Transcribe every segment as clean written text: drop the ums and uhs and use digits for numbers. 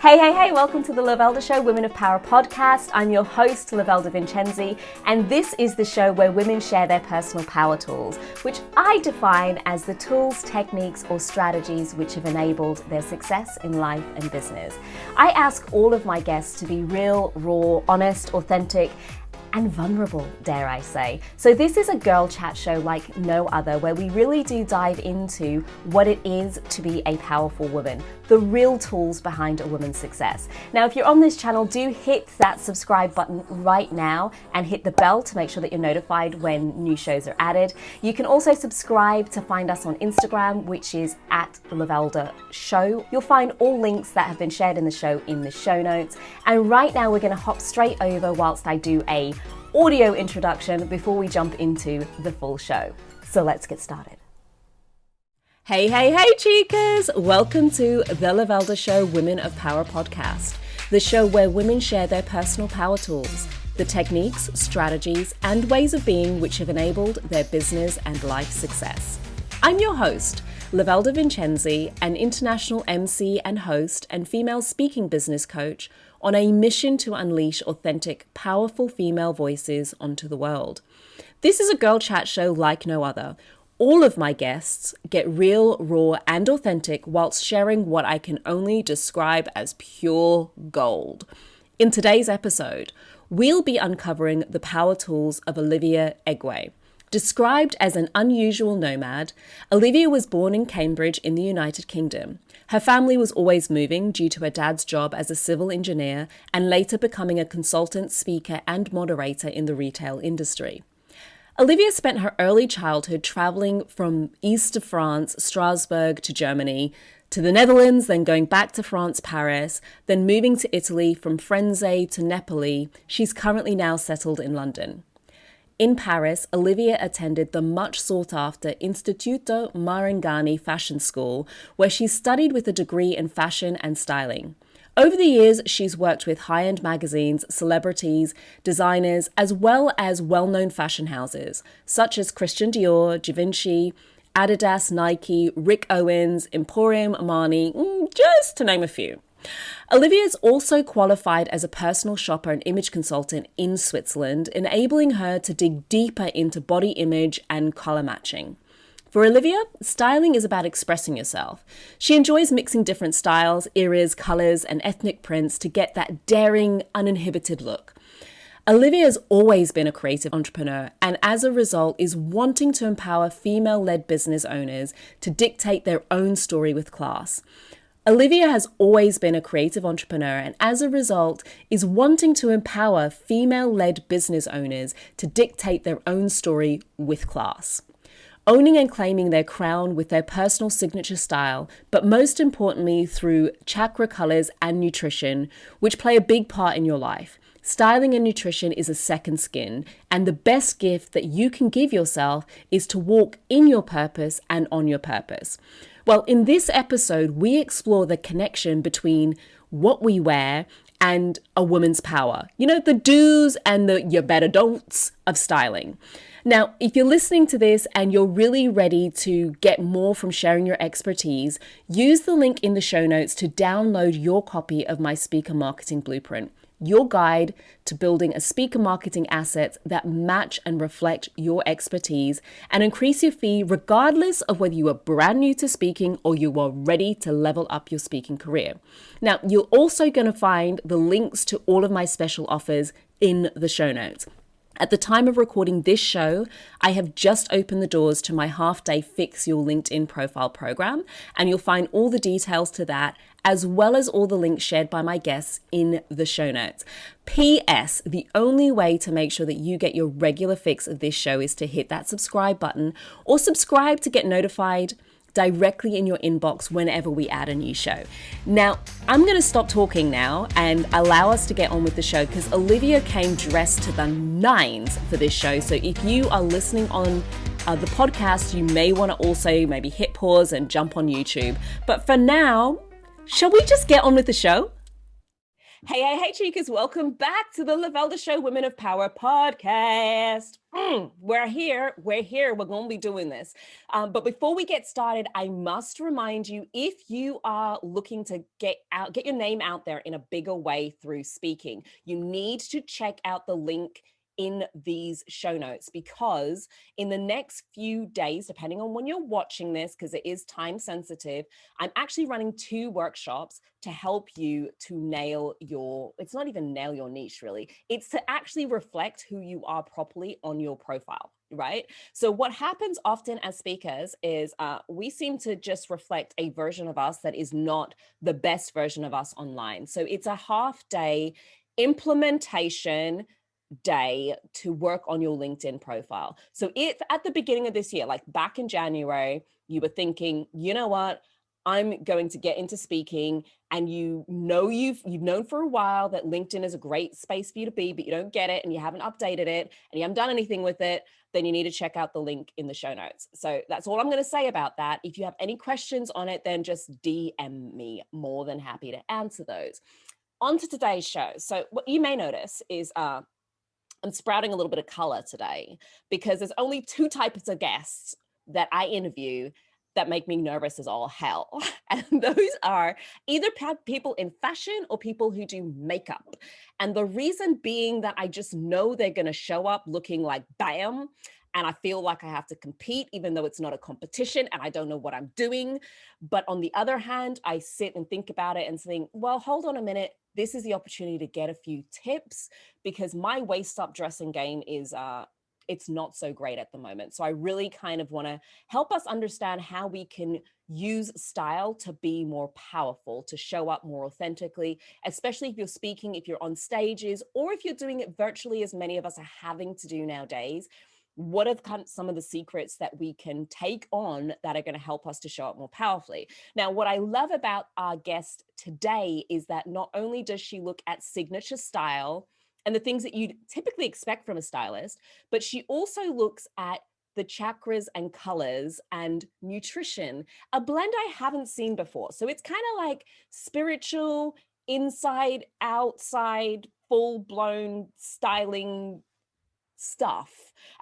Hey, welcome to the Lovelda Show, Women of Power podcast. I'm your host, Lovelda Vincenzi, and this is the show where women share their personal power tools, which I define as the tools, techniques, or strategies which have enabled their success in life and business. I ask all of my guests to be real, raw, honest, authentic, and vulnerable, dare I say. So this is a girl chat show like no other, where we really do dive into what it is to be a powerful woman, the real tools behind a woman's success. Now, if you're on this channel, do hit that subscribe button right now and hit the bell to make sure that you're notified when new shows are added. You can also subscribe to find us on Instagram, which is at Lovelda Show. You'll find all links that have been shared in the show in the show notes. And right now we're going to hop straight over whilst I do a audio introduction before we jump into the full show. So let's get started. Hey, chicas! Welcome to the Lovelda Show, Women of Power podcast, the show where women share their personal power tools, the techniques, strategies, and ways of being which have enabled their business and life success. I'm your host, Lovelda Vincenzi, an international MC and host and female speaking business coach on a mission to unleash authentic, powerful female voices onto the world. This is a girl chat show like no other. All of my guests get real, raw, and authentic whilst sharing what I can only describe as pure gold. In today's episode, we'll be uncovering the power tools of Olivia Igwe. Described as an unusual nomad, Olivia was born in Cambridge in the United Kingdom. Her family was always moving due to her dad's job as a civil engineer and later becoming a consultant, speaker, and moderator in the retail industry. Olivia spent her early childhood traveling from east of France, Strasbourg, to Germany, to the Netherlands, then going back to France, Paris, then moving to Italy from Firenze to Napoli. She's currently now settled in London. In Paris, Olivia attended the much sought-after Istituto Marangani Fashion School, where she studied with a degree in fashion and styling. Over the years, she's worked with high-end magazines, celebrities, designers, as well as well-known fashion houses, such as Christian Dior, Givenchy, Adidas, Nike, Rick Owens, Emporium Armani, just to name a few. Olivia is also qualified as a personal shopper and image consultant in Switzerland, enabling her to dig deeper into body image and color matching. For Olivia, styling is about expressing yourself. She enjoys mixing different styles, eras, colors, and ethnic prints to get that daring, uninhibited look. Olivia has always been a creative entrepreneur and as a result is wanting to empower female-led business owners to dictate their own story with class. Olivia has always been a creative entrepreneur and as a result is wanting to empower female-led business owners to dictate their own story with class. Owning and claiming their crown with their personal signature style, but most importantly through chakra colors and nutrition, which play a big part in your life. Styling and nutrition is a second skin, and the best gift that you can give yourself is to walk in your purpose and on your purpose. Well, in this episode, we explore the connection between what we wear and a woman's power. You know, the do's and the you better don'ts of styling. Now, if you're listening to this and you're really ready to get more from sharing your expertise, use the link in the show notes to download your copy of my Speaker Marketing Blueprint, your guide to building a speaker marketing asset that match and reflect your expertise and increase your fee regardless of whether you are brand new to speaking or you are ready to level up your speaking career. Now, you're also going to find the links to all of my special offers in the show notes. At the time of recording this show, I have just opened the doors to my half-day Fix Your LinkedIn Profile program, and you'll find all the details to that, as well as all the links shared by my guests in the show notes. P.S. The only way to make sure that you get your regular fix of this show is to hit that subscribe button or subscribe to get notified directly in your inbox whenever we add a new show. Now, I'm going to stop talking now and allow us to get on with the show because Olivia came dressed to the nines for this show. So if you are listening on the podcast, you may want to also maybe hit pause and jump on YouTube. But for now, shall we just get on with the show? Hey, Chicas, welcome back to the Lovelda Show Women of Power podcast. We're here, we're going to be doing this. But before we get started, I must remind you, if you are looking to get your name out there in a bigger way through speaking, you need to check out the link in these show notes, because in the next few days, depending on when you're watching this, because it is time sensitive, I'm actually running 2 workshops to help you to nail your, it's not even nail your niche really, it's to actually reflect who you are properly on your profile. Right? So what happens often as speakers is we seem to just reflect a version of us that is not the best version of us online. So it's a half-day implementation day to work on your LinkedIn profile. So if at the beginning of this year, like back in January, you were thinking, you know what, I'm going to get into speaking, and you've known for a while that LinkedIn is a great space for you to be, but you don't get it and you haven't updated it and you haven't done anything with it, then you need to check out the link in the show notes. So that's all I'm going to say about that. If you have any questions on it, then just DM me. More than happy to answer those. On to today's show. So what you may notice is I'm sprouting a little bit of color today because there's only 2 types of guests that I interview that make me nervous as all hell. And those are either people in fashion or people who do makeup. And the reason being that I just know they're going to show up looking like bam. And I feel like I have to compete, even though it's not a competition and I don't know what I'm doing. But on the other hand, I sit and think about it and think, well, hold on a minute. This is the opportunity to get a few tips, because my waist-up dressing game is it's not so great at the moment. So I really kind of want to help us understand how we can use style to be more powerful, to show up more authentically, especially if you're speaking, if you're on stages, or if you're doing it virtually, as many of us are having to do nowadays. What are some of the secrets that we can take on that are going to help us to show up more powerfully? Now, what I love about our guest today is that not only does she look at signature style and the things that you'd typically expect from a stylist, but she also looks at the chakras and colors and nutrition, a blend I haven't seen before. So it's kind of like spiritual, inside, outside, full-blown styling stuff.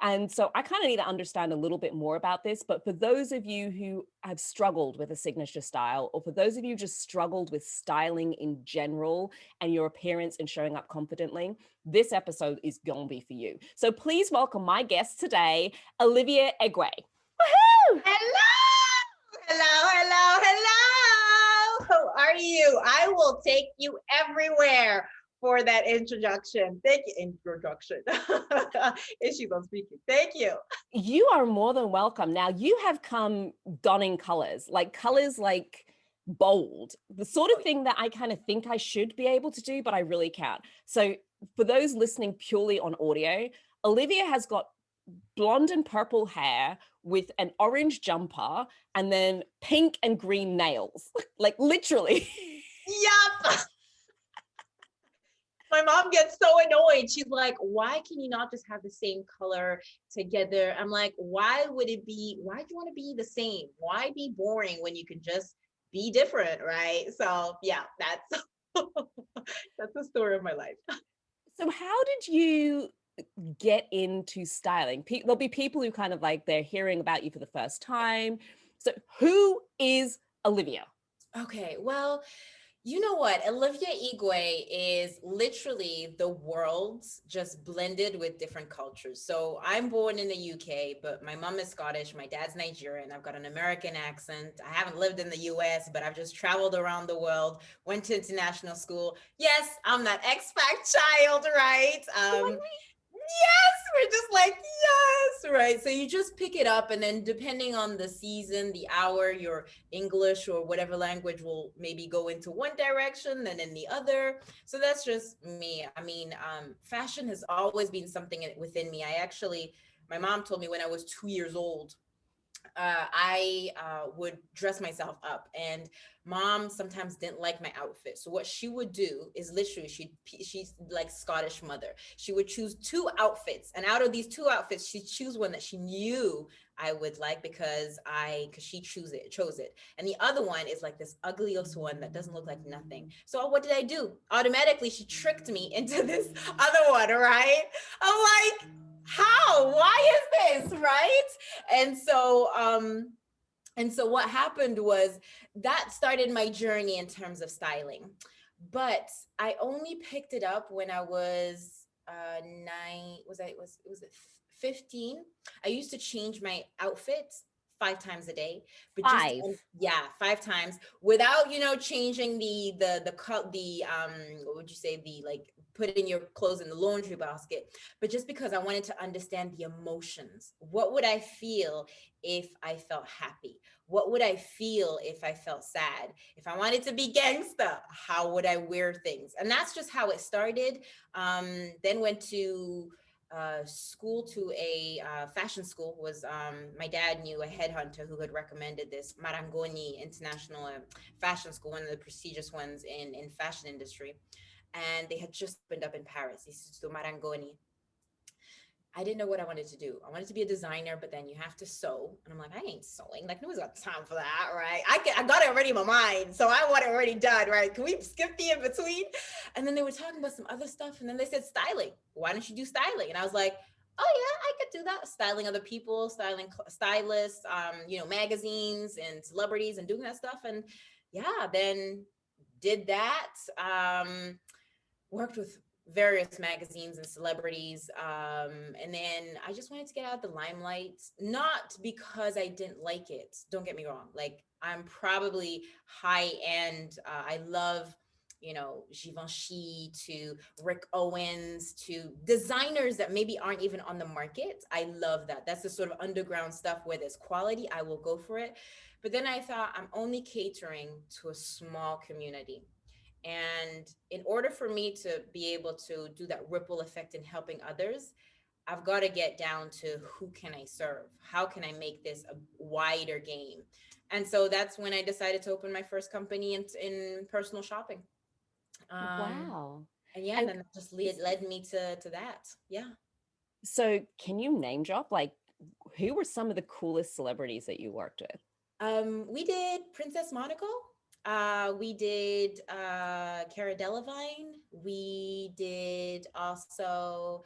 And so I kind of need to understand a little bit more about this. But for those of you who have struggled with a signature style, or for those of you who just struggled with styling in general and your appearance and showing up confidently, this episode is going to be for you. So please welcome my guest today, Olivia Igwe. Woohoo! Hello. How are you? I will take you everywhere for that introduction. Thank you. Introduction. Issues on speaking. Thank you. You are more than welcome. Now, you have come donning colors like bold, the sort of thing that I kind of think I should be able to do, but I really can't. So for those listening purely on audio, Olivia has got blonde and purple hair with an orange jumper and then pink and green nails, like literally. Yup. My mom gets so annoyed. She's like, why can you not just have the same color together? I'm like, why do you want to be the same? Why be boring when you can just be different, right? So yeah, that's the story of my life. So how did you get into styling? There'll be people who kind of like, they're hearing about you for the first time. So who is Olivia? Okay, well, you know what? Olivia Igwe is literally the world's just blended with different cultures. So I'm born in the UK, but my mom is Scottish, my dad's Nigerian. I've got an American accent. I haven't lived in the US, but I've just traveled around the world, went to international school. Yes, I'm that expat child, right? Yes, we're just like, yes, right. So you just pick it up, and then depending on the season, the hour, your English or whatever language will maybe go into one direction and in the other. So that's just me. I mean, fashion has always been something within me. My mom told me when I was 2 years old, I would dress myself up, and mom sometimes didn't like my outfit. So what she would do is literally, she's like Scottish mother. She would choose two outfits, and out of these two outfits, she'd choose one that she knew I would like because she chose it. And the other one is like this ugliest one that doesn't look like nothing. So what did I do? Automatically, she tricked me into this other one, right? I'm like, how? Why is this? Right? And so what happened was that started my journey in terms of styling. But I only picked it up when I was 15. I used to change my outfits 5 times a day, but Five. yeah, 5 times without, changing what would you say, the like putting your clothes in the laundry basket, but just because I wanted to understand the emotions. What would I feel if I felt happy? What would I feel if I felt sad? If I wanted to be gangsta, how would I wear things? And that's just how it started. Then went to school, to a fashion school. Was my dad knew a headhunter who had recommended this Marangoni International Fashion School, one of the prestigious ones in fashion industry, and they had just opened up in Paris. This is to Marangoni. I didn't know what I wanted to do. I wanted to be a designer, but then you have to sew. And I'm like, I ain't sewing. Like, nobody's got time for that, right? I got it already in my mind. So I want it already done, right? Can we skip the in-between? And then they were talking about some other stuff. And then they said styling. Why don't you do styling? And I was like, oh yeah, I could do that. Styling other people, styling stylists, magazines and celebrities and doing that stuff. And yeah, then did that. Worked with various magazines and celebrities. And then I just wanted to get out of the limelight, not because I didn't like it. Don't get me wrong. Like, I'm probably high end. I love, Givenchy to Rick Owens to designers that maybe aren't even on the market. I love that. That's the sort of underground stuff where there's quality. I will go for it. But then I thought, I'm only catering to a small community. And in order for me to be able to do that ripple effect in helping others, I've got to get down to who can I serve? How can I make this a wider game? And so that's when I decided to open my first company in personal shopping. Wow. And yeah, and then that just led me to that. Yeah. So can you name drop, like, who were some of the coolest celebrities that you worked with? We did Princess Monaco. We did Cara Delevingne. We did also,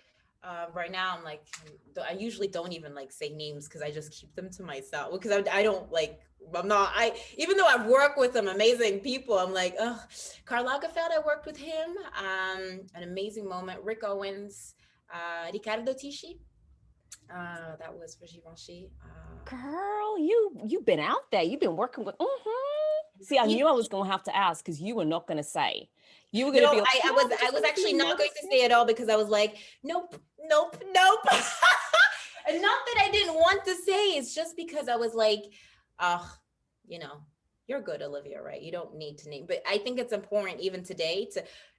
right now I'm like, I usually don't even like say names because I just keep them to myself, because I don't like, even though I've worked with some amazing people, I'm like, oh, Karl Lagerfeld, I worked with him. An amazing moment. Rick Owens, Riccardo Tisci. That was for Givenchy. Girl, you've been out there. You've been working with. See, I knew I was going to have to ask, because you were not going to say. You were going to be like, I was actually not going to say it all, because I was like, nope. And not that I didn't want to say, it's just because I was like, you're good, Olivia, right? You don't need to name. But I think it's important even today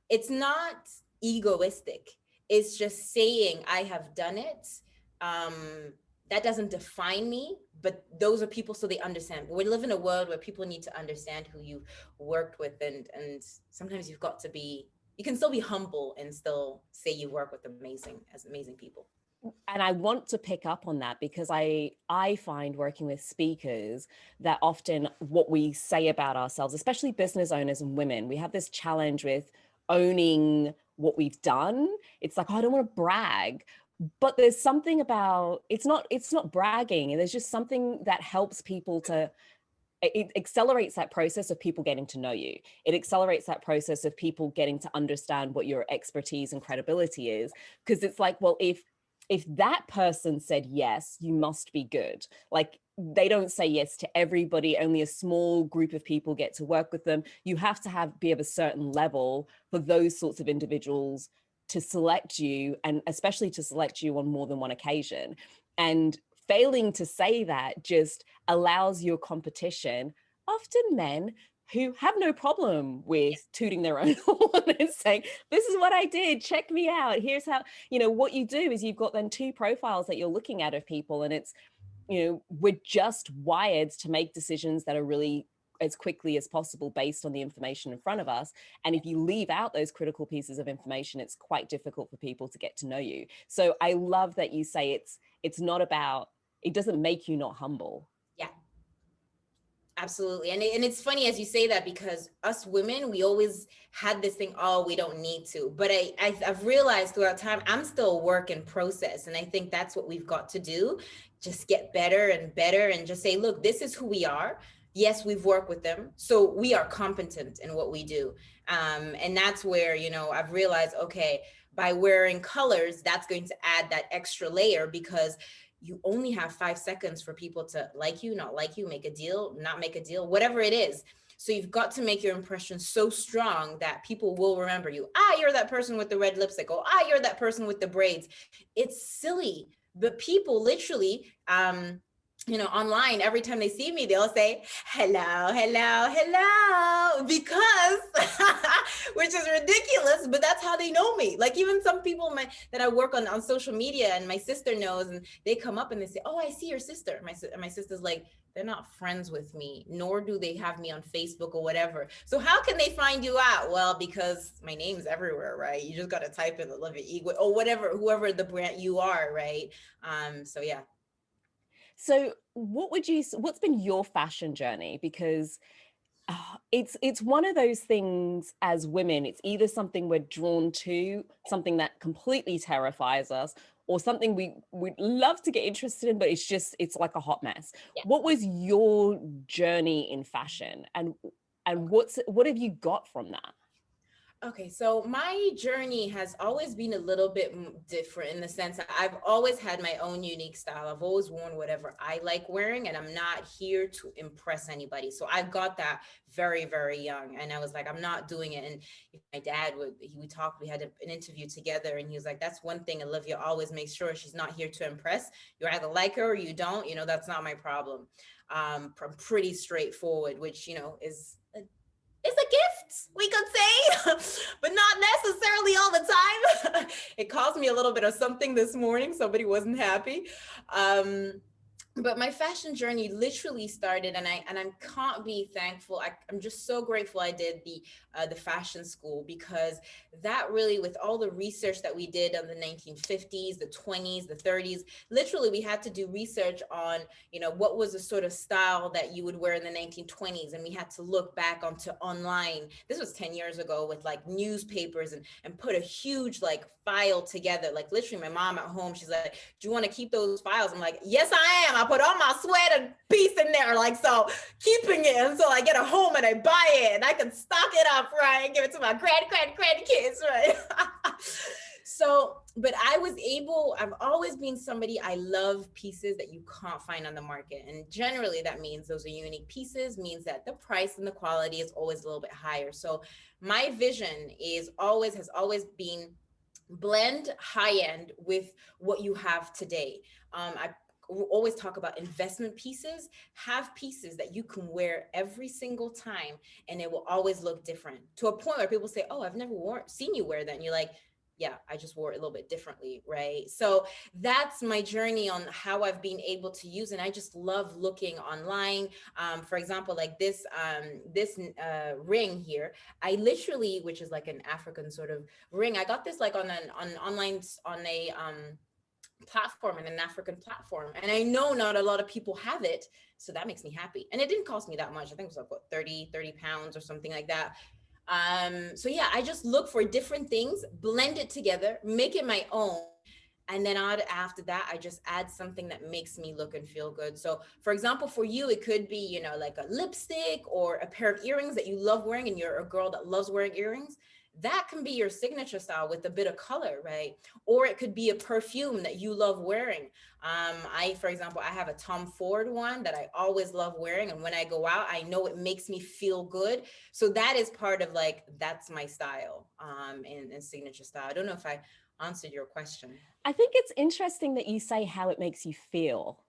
it's not egoistic. It's just saying I have done it. That doesn't define me, but those are people, so they understand. We live in a world where people need to understand who you've worked with, and sometimes you can still be humble and still say you work with amazing people. And I want to pick up on that, because I find working with speakers that often what we say about ourselves, especially business owners and women, we have this challenge with owning what we've done. It's like, oh, I don't want to brag. But there's something about, it's not bragging. And there's just something that helps people it accelerates that process of people getting to know you. It accelerates that process of people getting to understand what your expertise and credibility is. Because it's like, well, if that person said yes, you must be good. Like, they don't say yes to everybody. Only a small group of people get to work with them. You have to be of a certain level for those sorts of individuals to select you, and especially to select you on more than one occasion. And failing to say that just allows your competition, often men, who have no problem with tooting their own horn and saying, this is what I did, check me out. Here's how, what you do is you've got then two profiles that you're looking at of people, and we're just wired to make decisions that are really as quickly as possible based on the information in front of us. And if you leave out those critical pieces of information, it's quite difficult for people to get to know you. So I love that you say it's not about, it doesn't make you not humble. Yeah. Absolutely. And it's funny as you say that, because us women, we always had this thing, oh, we don't need to. But I've realized throughout time, I'm still a work in process. And I think that's what we've got to do. Just get better and better and just say, look, this is who we are. Yes, we've worked with them. So we are competent in what we do. And that's where, I've realized, okay, by wearing colors, that's going to add that extra layer, because you only have 5 seconds for people to like you, not like you, make a deal, not make a deal, whatever it is. So you've got to make your impression so strong that people will remember you. You're that person with the red lipstick. Oh, you're that person with the braids. It's silly, but people literally, online, every time they see me, they'll say, hello, hello, hello, because, which is ridiculous, but that's how they know me. Like even some people that I work on social media, and my sister knows, and they come up and they say, oh, I see your sister. My sister's like, they're not friends with me, nor do they have me on Facebook or whatever. So how can they find you out? Well, because my name's everywhere, right? You just got to type in Olivia Igwe or whatever, whoever the brand you are, right? So yeah. So what's been your fashion journey? Because it's one of those things as women, it's either something we're drawn to, something that completely terrifies us, or something we would love to get interested in, but it's like a hot mess. Yeah. What was your journey in fashion, and what have you got from that? Okay, so my journey has always been a little bit different, in the sense that I've always had my own unique style. I've always worn whatever I like wearing, and I'm not here to impress anybody. So I got that very, very young, and I was like, I'm not doing it. And my dad we had an interview together, and he was like, that's one thing Olivia always makes sure, she's not here to impress. You either like her or you don't, that's not my problem. I'm pretty straightforward, which, is it's a gift, we could say, but not necessarily all the time. It caused me a little bit of something this morning. Somebody wasn't happy. But my fashion journey literally started, and I can't be thankful. I'm just so grateful I did the fashion school, because that really, with all the research that we did on the 1950s, the 20s, the 30s, literally we had to do research on, what was the sort of style that you would wear in the 1920s. And we had to look back onto online. This was 10 years ago, with like newspapers, and put a huge like file together. Like literally my mom at home, she's like, do you want to keep those files? I'm like, yes, I am. I put all my sweat and piece in there, like, so keeping it until I get a home and I buy it and I can stock it up, right, and give it to my grandkids, right? So, but I've always been somebody, I love pieces that you can't find on the market. And generally that means those are unique pieces, means that the price and the quality is always a little bit higher. So my vision has always been blend high end with what you have today. I always talk about investment pieces. Have pieces that you can wear every single time, and it will always look different, to a point where people say, oh, I've never seen you wear that. And you're like, yeah, I just wore it a little bit differently, right? So that's my journey on how I've been able to use, and I just love looking online. For example, like this ring here, I literally, which is like an African sort of ring, I got this like on a platform, in an African platform, and I know not a lot of people have it, so that makes me happy. And it didn't cost me that much. I think it was like, what, 30 pounds or something like that. So yeah, I just look for different things, blend it together, make it my own. And then after that, I just add something that makes me look and feel good. So for example, for you, it could be, like a lipstick or a pair of earrings that you love wearing, and you're a girl that loves wearing earrings. That can be your signature style with a bit of color, right? Or it could be a perfume that you love wearing. For example, I have a Tom Ford one that I always love wearing. And when I go out, I know it makes me feel good. So that is part of that's my style, and signature style. I don't know if I answered your question. I think it's interesting that you say how it makes you feel,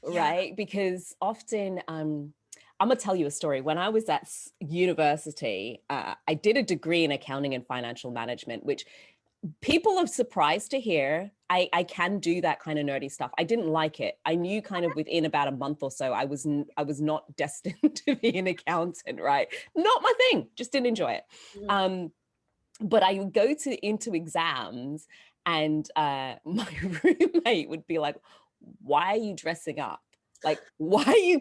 right? Yeah. Because often, I'm going to tell you a story. When I was at university, I did a degree in accounting and financial management, which People are surprised to hear I can do that kind of nerdy stuff. I didn't like it. I knew kind of within about a month or so, I was not destined to be an accountant, right? Not my thing, just didn't enjoy it. But I would go into exams and my roommate would be like, why are you dressing up? Like, why are you?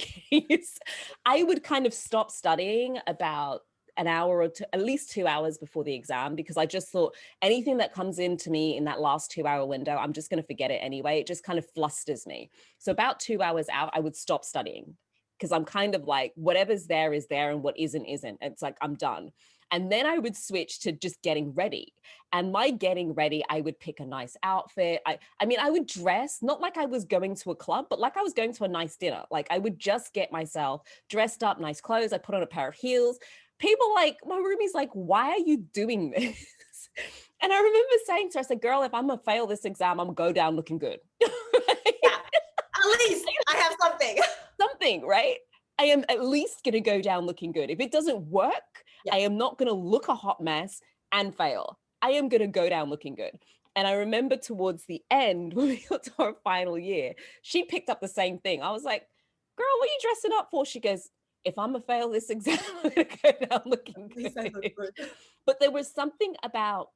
I would kind of stop studying about an hour or two, at least 2 hours before the exam, because I just thought anything that comes into me in that last 2 hour window, I'm just going to forget it anyway. It just kind of flusters me. So about 2 hours out, I would stop studying because I'm kind of like, whatever's there is there and what isn't. It's like, I'm done. And then I would switch to just getting ready. And my getting ready, I would pick a nice outfit. I mean, I would dress, not like I was going to a club, but like I was going to a nice dinner. Like I would just get myself dressed up, nice clothes. I put on a pair of heels. People like, my roomie's like, why are you doing this? And I remember saying to her, I said, girl, if I'm going to fail this exam, I'm going to go down looking good. Yeah, at least I have something. Something, right? I am at least going to go down looking good. If it doesn't work, yes, I am not going to look a hot mess and fail. I am going to go down looking good. And I remember towards the end, when we got to our final year, she picked up the same thing. I was like, girl, what are you dressing up for? She goes, if I'm going to fail this exam, I'm going to go down looking good. But there was something about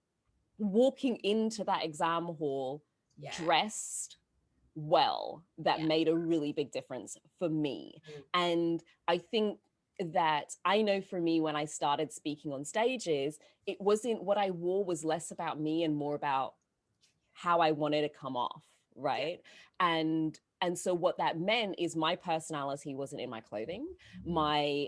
walking into that exam hall dressed well that made a really big difference for me. And I think that I know for me, when I started speaking on stages, it wasn't what I wore was less about me and more about how I wanted to come off, right? And so what that meant is my personality wasn't in my clothing. My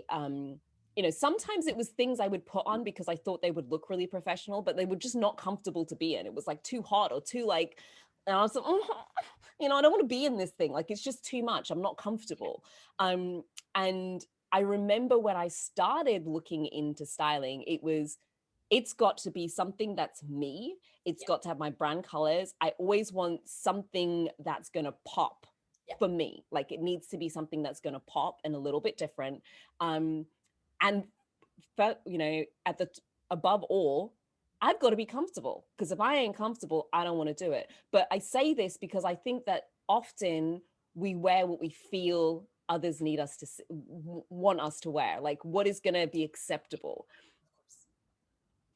sometimes it was things I would put on because I thought they would look really professional, but they were just not comfortable to be in. It was like too hot or too like, and I was like, I don't want to be in this thing. Like, it's just too much. I'm not comfortable. And I remember when I started looking into styling, it's got to be something that's me. It's got to have my brand colors. I always want something that's going to pop for me. Like, it needs to be something that's going to pop and a little bit different. And above all, I've got to be comfortable, because if I ain't comfortable, I don't want to do it. But I say this because I think that often we wear what we feel others need us to want us to wear, like what is going to be acceptable.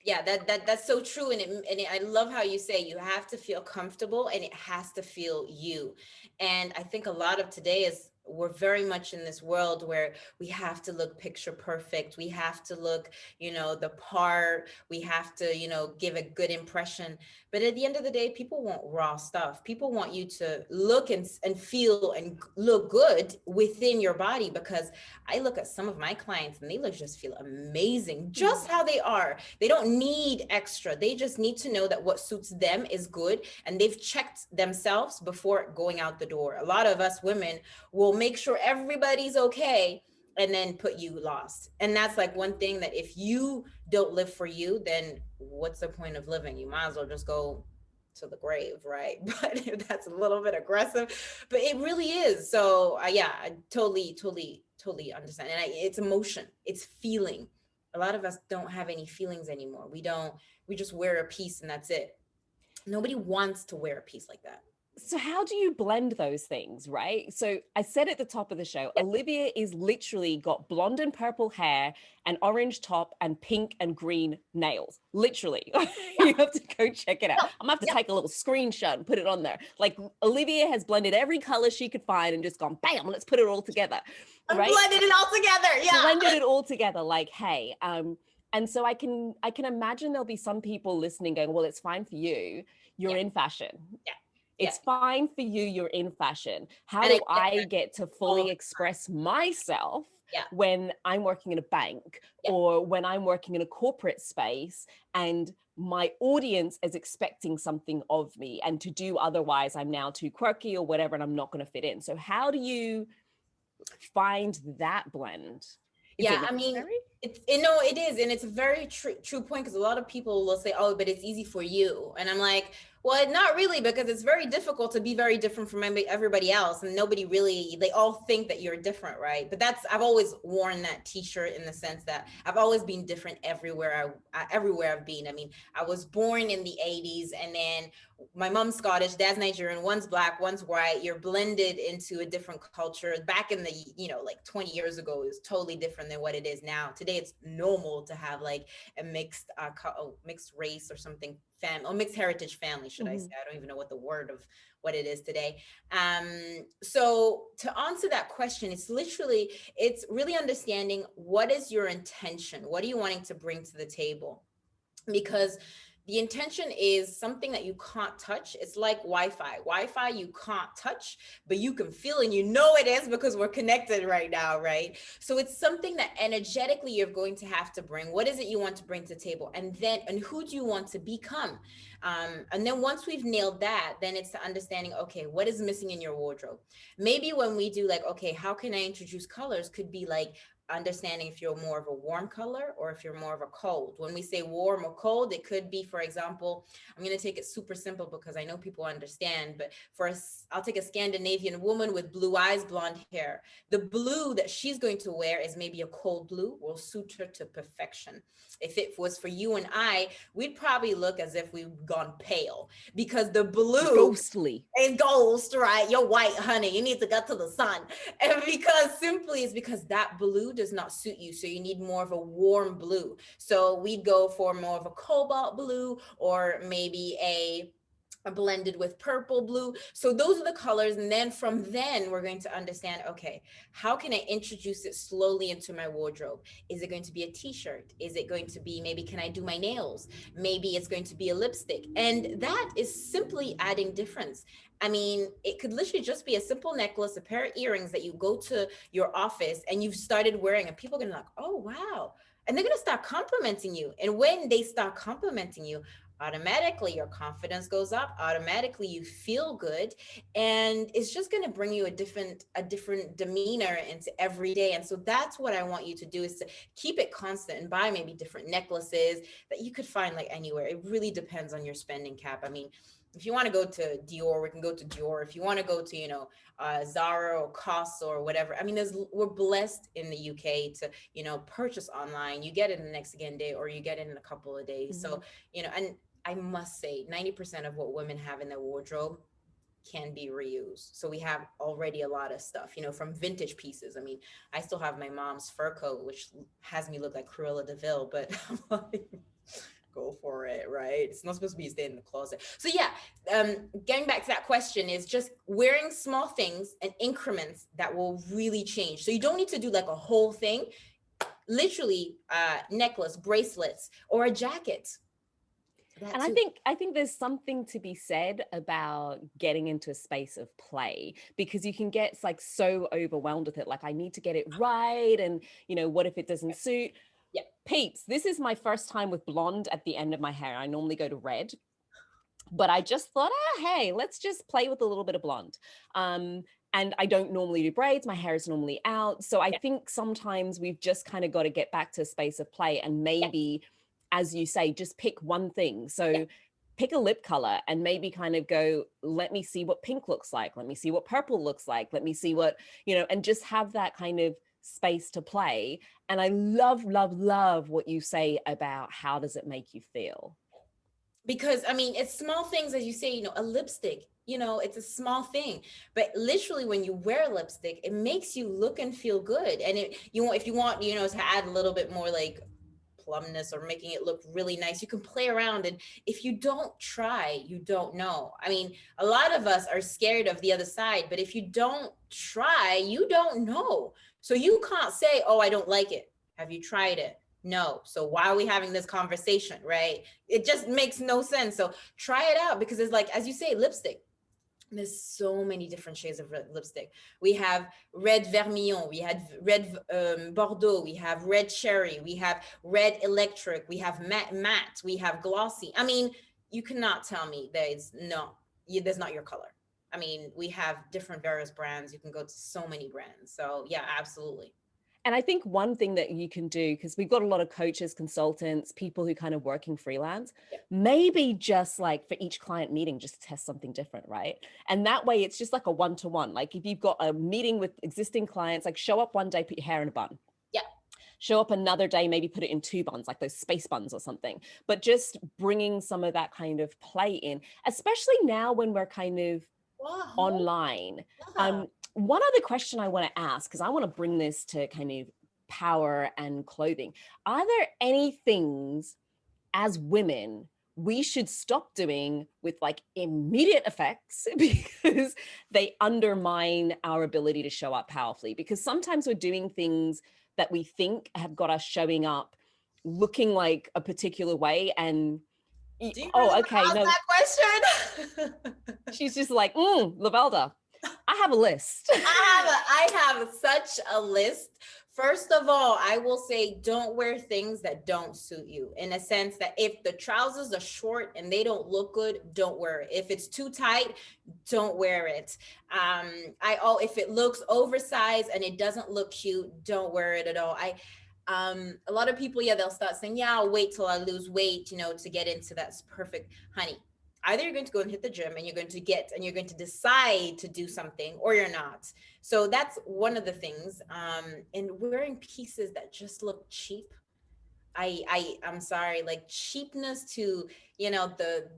Yeah, that's so true. And I love how you say you have to feel comfortable and it has to feel you. And I think a lot of today is we're very much in this world where we have to look picture perfect. We have to look, the part. We have to, give a good impression. But at the end of the day, people want raw stuff. People want you to look and feel and look good within your body, because I look at some of my clients and they just feel amazing, just how they are. They don't need extra. They just need to know that what suits them is good. And they've checked themselves before going out the door. A lot of us women will make sure everybody's okay and then put you lost. And that's like one thing that if you don't live for you, then what's the point of living? You might as well just go to the grave, right? But that's a little bit aggressive, but it really is. So I totally understand. And it's emotion, it's feeling. A lot of us don't have any feelings anymore. We just wear a piece and that's it. Nobody wants to wear a piece like that. So how do you blend those things, right? So I said at the top of the show, Olivia is literally got blonde and purple hair, an orange top, and pink and green nails. Literally. You have to go check it out. I'm gonna have to take a little screenshot and put it on there. Like, Olivia has blended every color she could find and just gone, bam, let's put it all together. Right? Blended it all together. Yeah. Blended it all together. Like, hey, and so I can imagine there'll be some people listening going, well, it's fine for you. You're in fashion. Yeah. It's fine for you. You're in fashion. How do I get to fully express myself when I'm working in a bank or when I'm working in a corporate space and my audience is expecting something of me, and to do otherwise, I'm now too quirky or whatever, and I'm not going to fit in. So how do you find that blend? I mean, It is, and it's a very true point, because a lot of people will say, "Oh, but it's easy for you," and I'm like, "Well, not really, because it's very difficult to be very different from everybody else, and nobody really, they all think that you're different, right?" But I've always worn that T-shirt in the sense that I've always been different everywhere I've been. I mean, I was born in the '80s, and then my mom's Scottish, dad's Nigerian, one's black, one's white. You're blended into a different culture. Back in the, like 20 years ago, it was totally different than what it is now. Today, it's normal to have like a mixed race or something, or mixed heritage family, should I say. I don't even know what it is today. So to answer that question, it's really understanding, what is your intention? What are you wanting to bring to the table? Because the intention is something that you can't touch. It's like Wi-Fi. Wi-Fi you can't touch, but you can feel, and it is, because we're connected right now, right? So it's something that energetically you're going to have to bring. What is it you want to bring to the table? And who do you want to become? And then once we've nailed that, then it's the understanding, okay, what is missing in your wardrobe? Maybe when we do like, okay, how can I introduce colors, could be like understanding if you're more of a warm color or if you're more of a cold. When we say warm or cold, it could be, for example, I'm going to take it super simple because I know people understand, but I'll take a Scandinavian woman with blue eyes, blonde hair. The blue that she's going to wear is maybe a cold blue, will suit her to perfection. If it was for you and I, we'd probably look as if we've gone pale, because the blue ghostly is ghost, right? You're white, honey. You need to go to the sun. And because that blue does not suit you. So you need more of a warm blue. So we'd go for more of a cobalt blue, or maybe a blended with purple, blue. So those are the colors. And then we're going to understand, okay, how can I introduce it slowly into my wardrobe? Is it going to be a t-shirt? Is it going to be, maybe can I do my nails? Maybe it's going to be a lipstick. And that is simply adding difference. I mean, it could literally just be a simple necklace, a pair of earrings that you go to your office and you've started wearing, and people are gonna be like, oh, wow. And they're gonna start complimenting you. And when they start complimenting you, automatically your confidence goes up, automatically you feel good, and it's just going to bring you a different demeanor into every day. And so that's what I want you to do, is to keep it constant and buy maybe different necklaces that you could find like anywhere. It really depends on your spending cap. I mean, if you want to go to Dior, we can go to Dior. If you want to go to, Zara or COS or whatever. I mean, we're blessed in the UK to, purchase online. You get it in the next day, or you get it in a couple of days. So, and I must say 90% of what women have in their wardrobe can be reused. So we have already a lot of stuff, from vintage pieces. I mean, I still have my mom's fur coat, which has me look like Cruella de Vil, but I'm like, go for it, right? It's not supposed to be staying in the closet. So yeah, getting back to that question, is just wearing small things and increments that will really change. So you don't need to do like a whole thing, literally necklace, bracelets, or a jacket. And I think there's something to be said about getting into a space of play, because you can get like so overwhelmed with it. Like, I need to get it right. And, what if it doesn't suit? Yeah. Peeps, this is my first time with blonde at the end of my hair. I normally go to red, but I just thought, hey, let's just play with a little bit of blonde. And I don't normally do braids. My hair is normally out. So I think sometimes we've just kind of got to get back to a space of play, and maybe, as you say, just pick one thing. So pick a lip color and maybe kind of go, let me see what pink looks like. Let me see what purple looks like. Let me see what, and just have that kind of space to play. And I love, love, love what you say about how does it make you feel? Because I mean, it's small things, as you say, a lipstick, it's a small thing, but literally when you wear lipstick, it makes you look and feel good. And if you want, to add a little bit more like plumness or making it look really nice, you can play around. And if you don't try, you don't know. I mean, a lot of us are scared of the other side, but if you don't try, you don't know. So you can't say, oh, I don't like it. Have you tried it? No. So why are we having this conversation, right? It just makes no sense. So try it out, because it's like, as you say, lipstick. There's so many different shades of lipstick. We have red vermillon, we had red Bordeaux, we have red cherry, we have red electric, we have matte, we have glossy. I mean, you cannot tell me that's not your color. I mean, we have different various brands. You can go to so many brands. So yeah, absolutely. And I think one thing that you can do, because we've got a lot of coaches, consultants, people who kind of working freelance, maybe just like for each client meeting, just test something different, right? And that way it's just like a one-to-one. Like if you've got a meeting with existing clients, like show up one day, put your hair in a bun. Yeah. Show up another day, maybe put it in 2 buns, like those space buns or something. But just bringing some of that kind of play in, especially now when we're kind of online. One other question I want to ask, because I want to bring this to kind of power and clothing. Are there any things as women we should stop doing with like immediate effects because they undermine our ability to show up powerfully? Because sometimes we're doing things that we think have got us showing up looking like a particular way, and okay, no, that question. She's just like, Lovelda, I have a list. I have such a list. First of all, I will say don't wear things that don't suit you, in a sense that if the trousers are short and they don't look good, don't wear it. If it's too tight, don't wear it. If it looks oversized and it doesn't look cute, don't wear it at all. A lot of people, they'll start saying, I'll wait till I lose weight, to get into that's perfect. Honey, either you're going to go and hit the gym and you're going to decide to do something, or you're not. So that's one of the things. And wearing pieces that just look cheap. I'm sorry, like cheapness to, the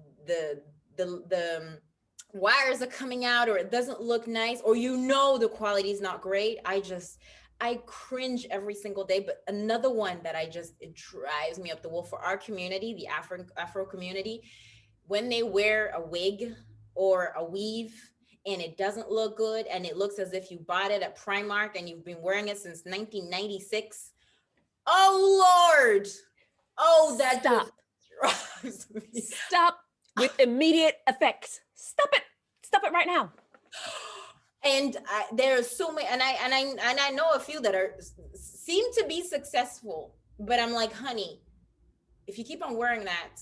wires are coming out, or it doesn't look nice, or the quality is not great. I cringe every single day. But another one that it drives me up the wall for our community, the Afro community, when they wear a wig or a weave and it doesn't look good and it looks as if you bought it at Primark and you've been wearing it since 1996. Oh, Lord. Oh, that Stop. drives me. Stop with immediate effect. Stop it. Stop it right now. And there are so many, and I know a few that seem to be successful, but I'm like, honey, if you keep on wearing that,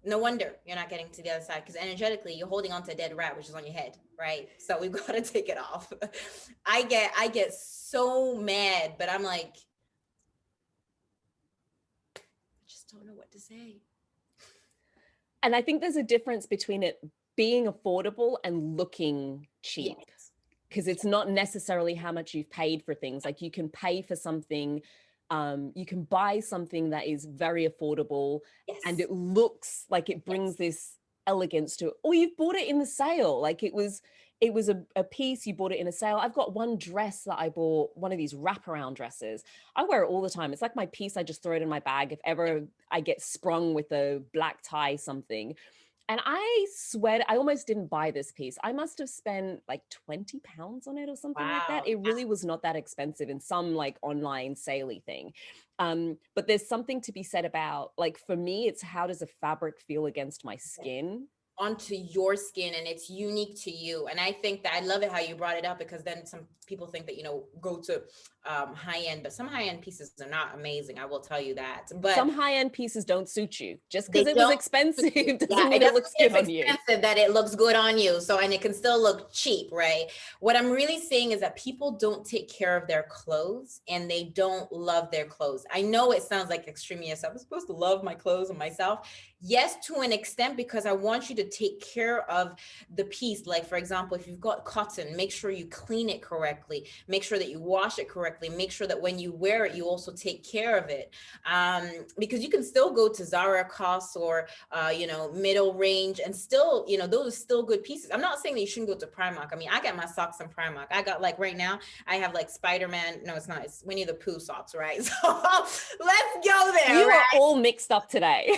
no wonder you're not getting to the other side, because energetically you're holding on to a dead rat, which is on your head, right? So we've got to take it off. I get so mad, but I'm like, I just don't know what to say. And I think there's a difference between it being affordable and looking cheap. Yes. Because it's not necessarily how much you've paid for things. Like you can pay for something, you can buy something that is very affordable, yes, and it looks like it brings, yes, this elegance to it. Or you've bought it in the sale. Like it was a piece, you bought it in a sale. I've got one dress that I bought, one of these wraparound dresses. I wear it all the time. It's like my piece. I just throw it in my bag if ever I get sprung with a black tie something. And I swear, I almost didn't buy this piece. I must have spent like 20 pounds on it or something like that. It really was not that expensive in some like online saley thing. But there's something to be said about, like, for me, it's how does a fabric feel against my skin? Onto your skin, and it's unique to you. And I think that I love it how you brought it up, because then some people think that, go to high end, but some high end pieces are not amazing. I will tell you that. But some high end pieces don't suit you. Just because it was expensive doesn't mean it looks good on you. That it looks good on you. So, and it can still look cheap, right? What I'm really saying is that people don't take care of their clothes, and they don't love their clothes. I know it sounds like extremist. I'm supposed to love my clothes and myself. Yes, to an extent, because I want you to take care of the piece. Like, for example, if you've got cotton, make sure you clean it correctly. Make sure that you wash it correctly. Make sure that when you wear it, you also take care of it. Because you can still go to Zara, COS, or, middle range, and still, those are still good pieces. I'm not saying that you shouldn't go to Primark. I mean, I got my socks in Primark. I got, like, right now, I have like Spider-Man. No, it's not. It's Winnie the Pooh socks, right? So let's go there. You are all mixed up today.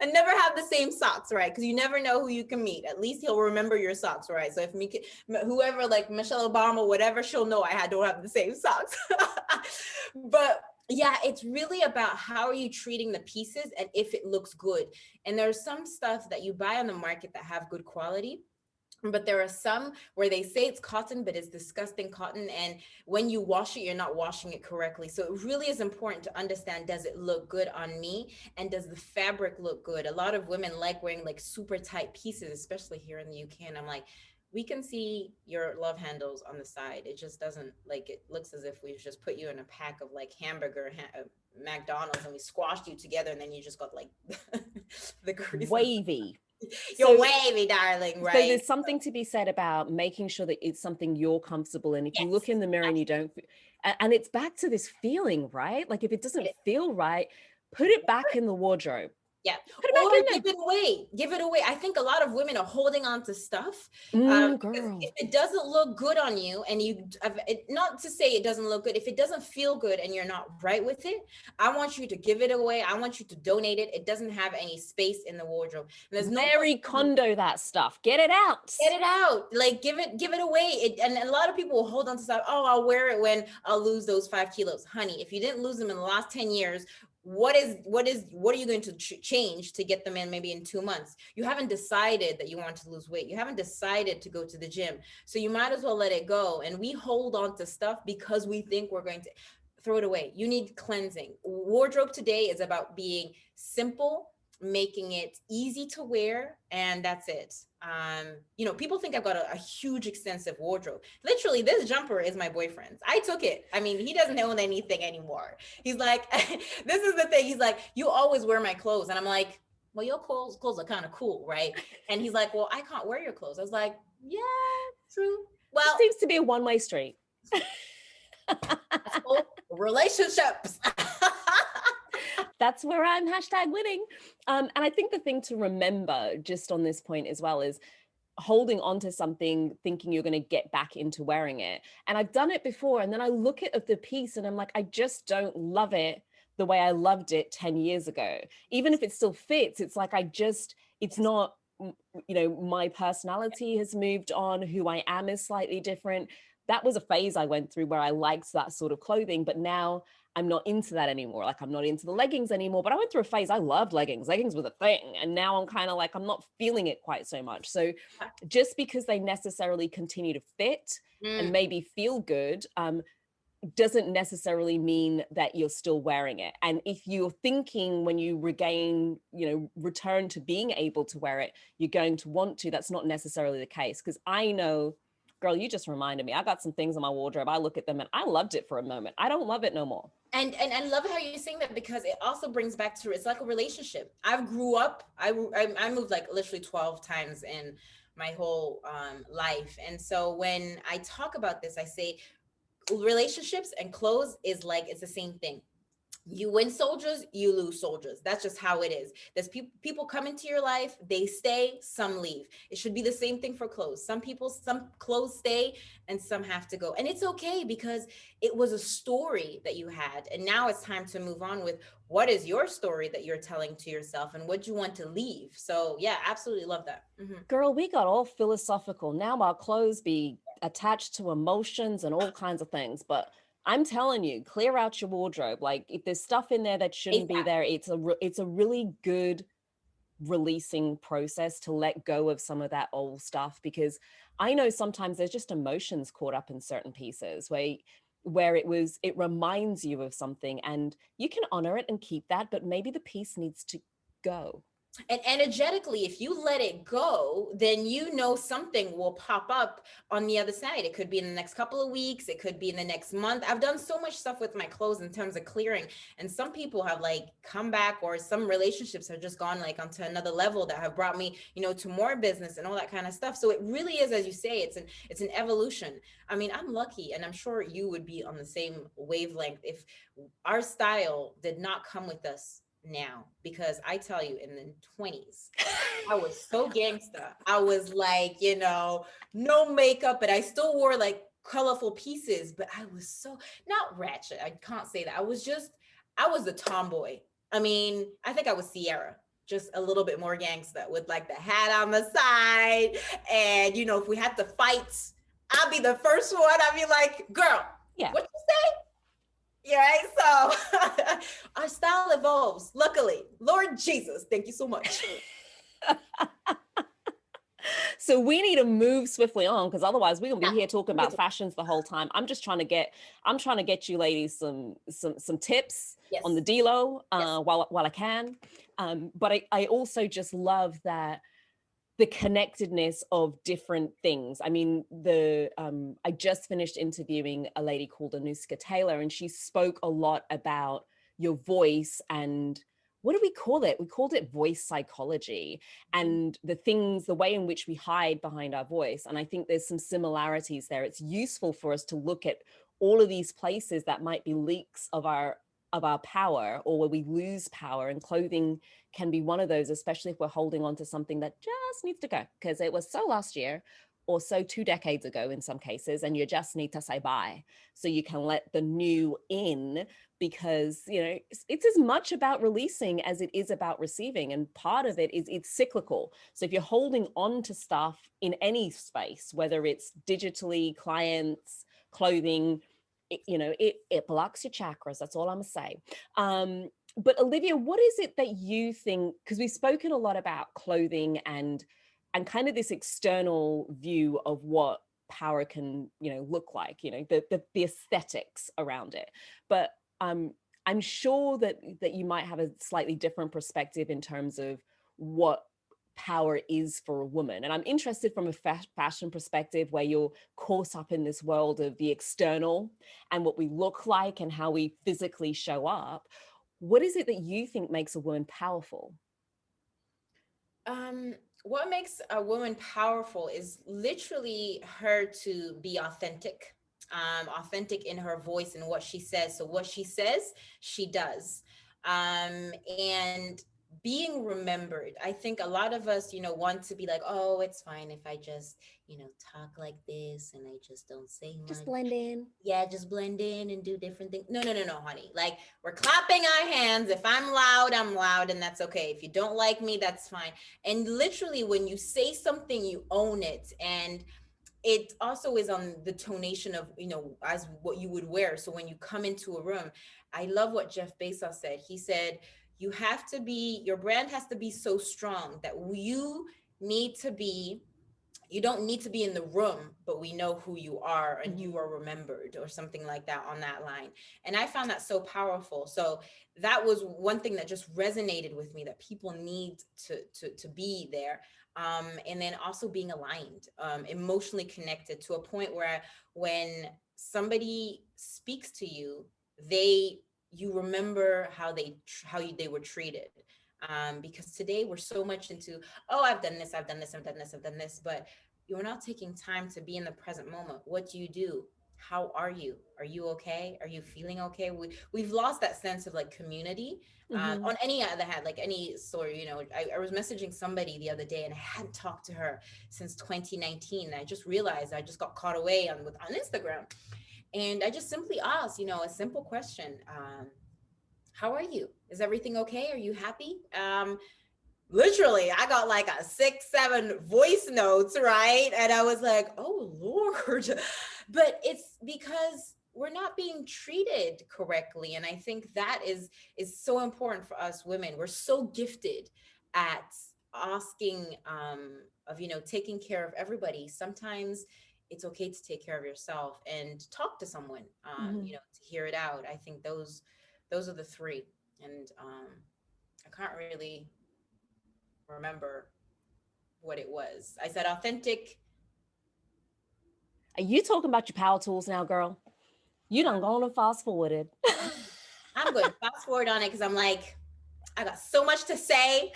And never have the same socks, right? Because you never know who you can meet. At least he'll remember your socks, right? So if whoever, like Michelle Obama, whatever, she'll know I don't have the same socks. But yeah, it's really about how are you treating the pieces and if it looks good. And there's some stuff that you buy on the market that have good quality. But there are some where they say it's cotton, but it's disgusting cotton. And when you wash it, you're not washing it correctly. So it really is important to understand, does it look good on me? And does the fabric look good? A lot of women like wearing like super tight pieces, especially here in the UK. And I'm like, we can see your love handles on the side. It just doesn't, like, it looks as if we've just put you in a pack of like McDonald's, and we squashed you together, and then you just got like the grease. Wavy. You're wavy, darling, right? So there's something to be said about making sure that it's something you're comfortable in. If you look in the mirror and you don't, and it's back to this feeling, right? Like if it doesn't feel right, put it back in the wardrobe. Yeah. Put it back Or in there. give it away. Give it away. I think a lot of women are holding on to stuff. Girl. If it doesn't look good on you, and not to say it doesn't look good, if it doesn't feel good and you're not right with it, I want you to give it away. I want you to donate it. It doesn't have any space in the wardrobe. There's no Mary Kondo that stuff. Get it out. Get it out. Like give it away. And a lot of people will hold on to stuff. Oh, I'll wear it when I'll lose those 5 kilos. Honey, if you didn't lose them in the last 10 years, what are you going to change to get them in maybe in 2 months? You haven't decided that you want to lose weight. You haven't decided to go to the gym. So you might as well let it go. And we hold on to stuff because we think we're going to throw it away. You need cleansing. Wardrobe today is about being simple, making it easy to wear, and that's it. People think I've got a huge extensive wardrobe. Literally, this jumper is my boyfriend's. I took it. I mean, he doesn't own anything anymore. He's like, this is the thing. He's like, you always wear my clothes. And I'm like, well, your clothes are kind of cool, right? And he's like, well, I can't wear your clothes. I was like, yeah, true. Well, it seems to be a one-way street. Relationships. That's where I'm #winning. And I think the thing to remember just on this point as well is holding on to something, thinking you're going to get back into wearing it. And I've done it before. And then I look at the piece and I'm like, I just don't love it the way I loved it 10 years ago. Even if it still fits, it's like, it's not, my personality has moved on. Who I am is slightly different. That was a phase I went through where I liked that sort of clothing, but now I'm not into that anymore. Like I'm not into the leggings anymore, but I went through a phase. I loved leggings. Leggings were the thing. And now I'm kind of like, I'm not feeling it quite so much. So just because they necessarily continue to fit and maybe feel good, doesn't necessarily mean that you're still wearing it. And if you're thinking when you return to being able to wear it, you're going to want to, that's not necessarily the case. Because I know, girl, you just reminded me, I got some things in my wardrobe. I look at them and I loved it for a moment. I don't love it no more. And I love how you're saying that, because it also brings back to, it's like a relationship. I grew up, I moved like literally 12 times in my whole life. And so when I talk about this, I say relationships and clothes is like, it's the same thing. You win soldiers, you lose soldiers. That's just how it is. There's people come into your life, they stay, some leave. It should be the same thing for clothes. Some clothes stay and some have to go. And it's okay, because it was a story that you had. And now it's time to move on with what is your story that you're telling to yourself and what you want to leave. So yeah, absolutely love that. Mm-hmm. Girl, we got all philosophical. Now our clothes be attached to emotions and all kinds of things. But I'm telling you, clear out your wardrobe. Like if there's stuff in there that shouldn't be there, it's a really good releasing process to let go of some of that old stuff, because I know sometimes there's just emotions caught up in certain pieces where it reminds you of something, and you can honor it and keep that, but maybe the piece needs to go. And energetically, if you let it go, then something will pop up on the other side. It could be in the next couple of weeks. It could be in the next month. I've done so much stuff with my clothes in terms of clearing. And some people have like come back, or some relationships have just gone like onto another level that have brought me, to more business and all that kind of stuff. So it really is, as you say, it's an evolution. I mean, I'm lucky, and I'm sure you would be on the same wavelength if our style did not come with us now, because I tell you, in the 20s, I was so gangsta. I was like, no makeup, but I still wore like colorful pieces, but I was so not ratchet. I can't say that. I was a tomboy. I mean, I think I was Sierra, just a little bit more gangsta, with like the hat on the side. And, if we had to fight, I'll be the first one. I'll be like, girl, yeah, what you say? Yeah, right. So our style evolves. Luckily, Lord Jesus, thank you so much. So we need to move swiftly on, because otherwise we're gonna be here talking about fashions the whole time. I'm trying to get you ladies some tips on the D-Lo while I can. But I also just love that the connectedness of different things. I mean, I just finished interviewing a lady called Anuska Taylor, and she spoke a lot about your voice and what do we call it? We called it voice psychology and the way in which we hide behind our voice. And I think there's some similarities there. It's useful for us to look at all of these places that might be leaks of our power, or where we lose power, and clothing can be one of those, especially if we're holding on to something that just needs to go because it was so last year or so 2 decades ago in some cases, and you just need to say bye so you can let the new in, because it's as much about releasing as it is about receiving, and part of it is it's cyclical. So if you're holding on to stuff in any space, whether it's digitally, clients, clothing, it blocks your chakras. That's all I'm gonna say. But Olivia, what is it that you think, because we've spoken a lot about clothing and kind of this external view of what power can, look like, the aesthetics around it. But I'm sure that you might have a slightly different perspective in terms of what power is for a woman. And I'm interested from a fashion perspective, where you're caught up in this world of the external and what we look like and how we physically show up. What is it that you think makes a woman powerful? What makes a woman powerful is literally her to be authentic. Authentic in her voice and what she says. So what she says, she does. And being remembered. I think a lot of us, want to be like, oh, it's fine if I just, talk like this and I just don't say much. Just blend in. Yeah, just blend in and do different things. No, honey. Like, we're clapping our hands. If I'm loud, and that's okay. If you don't like me, that's fine. And literally, when you say something, you own it. And it also is on the tonation of, as what you would wear. So when you come into a room, I love what Jeff Bezos said. He said, your brand has to be so strong that you don't need to be in the room, but we know who you are and you are remembered, or something like that on that line. And I found that so powerful. So that was one thing that just resonated with me, that people need to be there. And then also being aligned, emotionally connected, to a point where when somebody speaks to you, you remember how they were treated. Because today we're so much into, oh, I've done this, but you're not taking time to be in the present moment. What do you do? How are you? Are you okay? Are you feeling okay? We've lost that sense of like community. On any other hand, like any story, I was messaging somebody the other day and I hadn't talked to her since 2019. And I just realized I just got caught away on Instagram. And I just simply asked, a simple question. How are you? Is everything okay? Are you happy? Literally, I got like a 6-7 voice notes, right? And I was like, oh Lord. But it's because we're not being treated correctly. And I think that is so important for us women. We're so gifted at asking, of, taking care of everybody. Sometimes it's okay to take care of yourself and talk to someone, to hear it out. I think those are the three. And I can't really remember what it was. I said authentic. Are you talking about your power tools now, girl? You done gone and fast forwarded. I'm going to fast forward on it because I'm like, I got so much to say.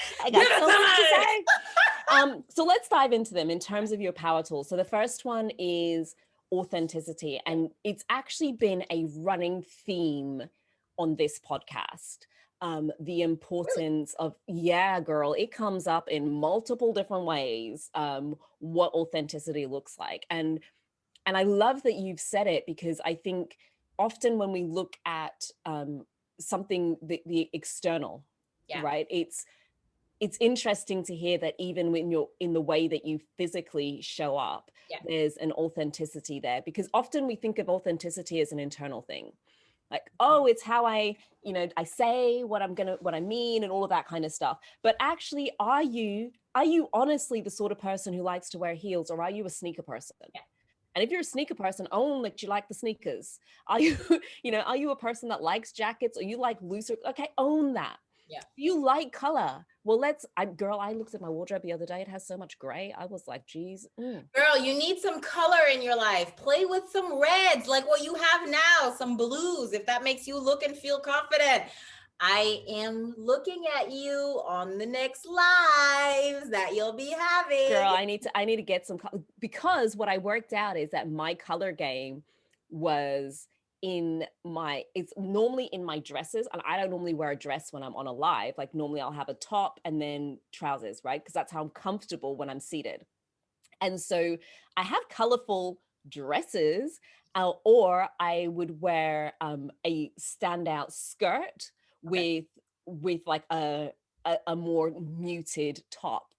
So let's dive into them in terms of your power tools. So the first one is authenticity. And it's actually been a running theme on this podcast. The importance of, girl, it comes up in multiple different ways, what authenticity looks like. And I love that you've said it, because I think often when we look at something, the external, right? It's interesting to hear that even when you're in the way that you physically show up, there's an authenticity there, because often we think of authenticity as an internal thing. Like, oh, it's how I say what I mean and all of that kind of stuff. But actually, are you honestly the sort of person who likes to wear heels, or are you a sneaker person? Yeah. And if you're a sneaker person, own that you like the sneakers. Are you, are you a person that likes jackets, or you like looser? Okay, own that. Yeah. You like color, Well, girl, I looked at my wardrobe the other day. It has so much gray. I was like, geez. Girl, you need some color in your life. Play with some reds, like what you have now, some blues, if that makes you look and feel confident. I am looking at you on the next lives that you'll be having. Girl, I need to get some because what I worked out is that my color game was it's normally in my dresses, and I don't normally wear a dress when I'm on a live. Like normally I'll have a top and then trousers, right? Because that's how I'm comfortable when I'm seated. And so I have colorful dresses, or I would wear a standout skirt with like a more muted top.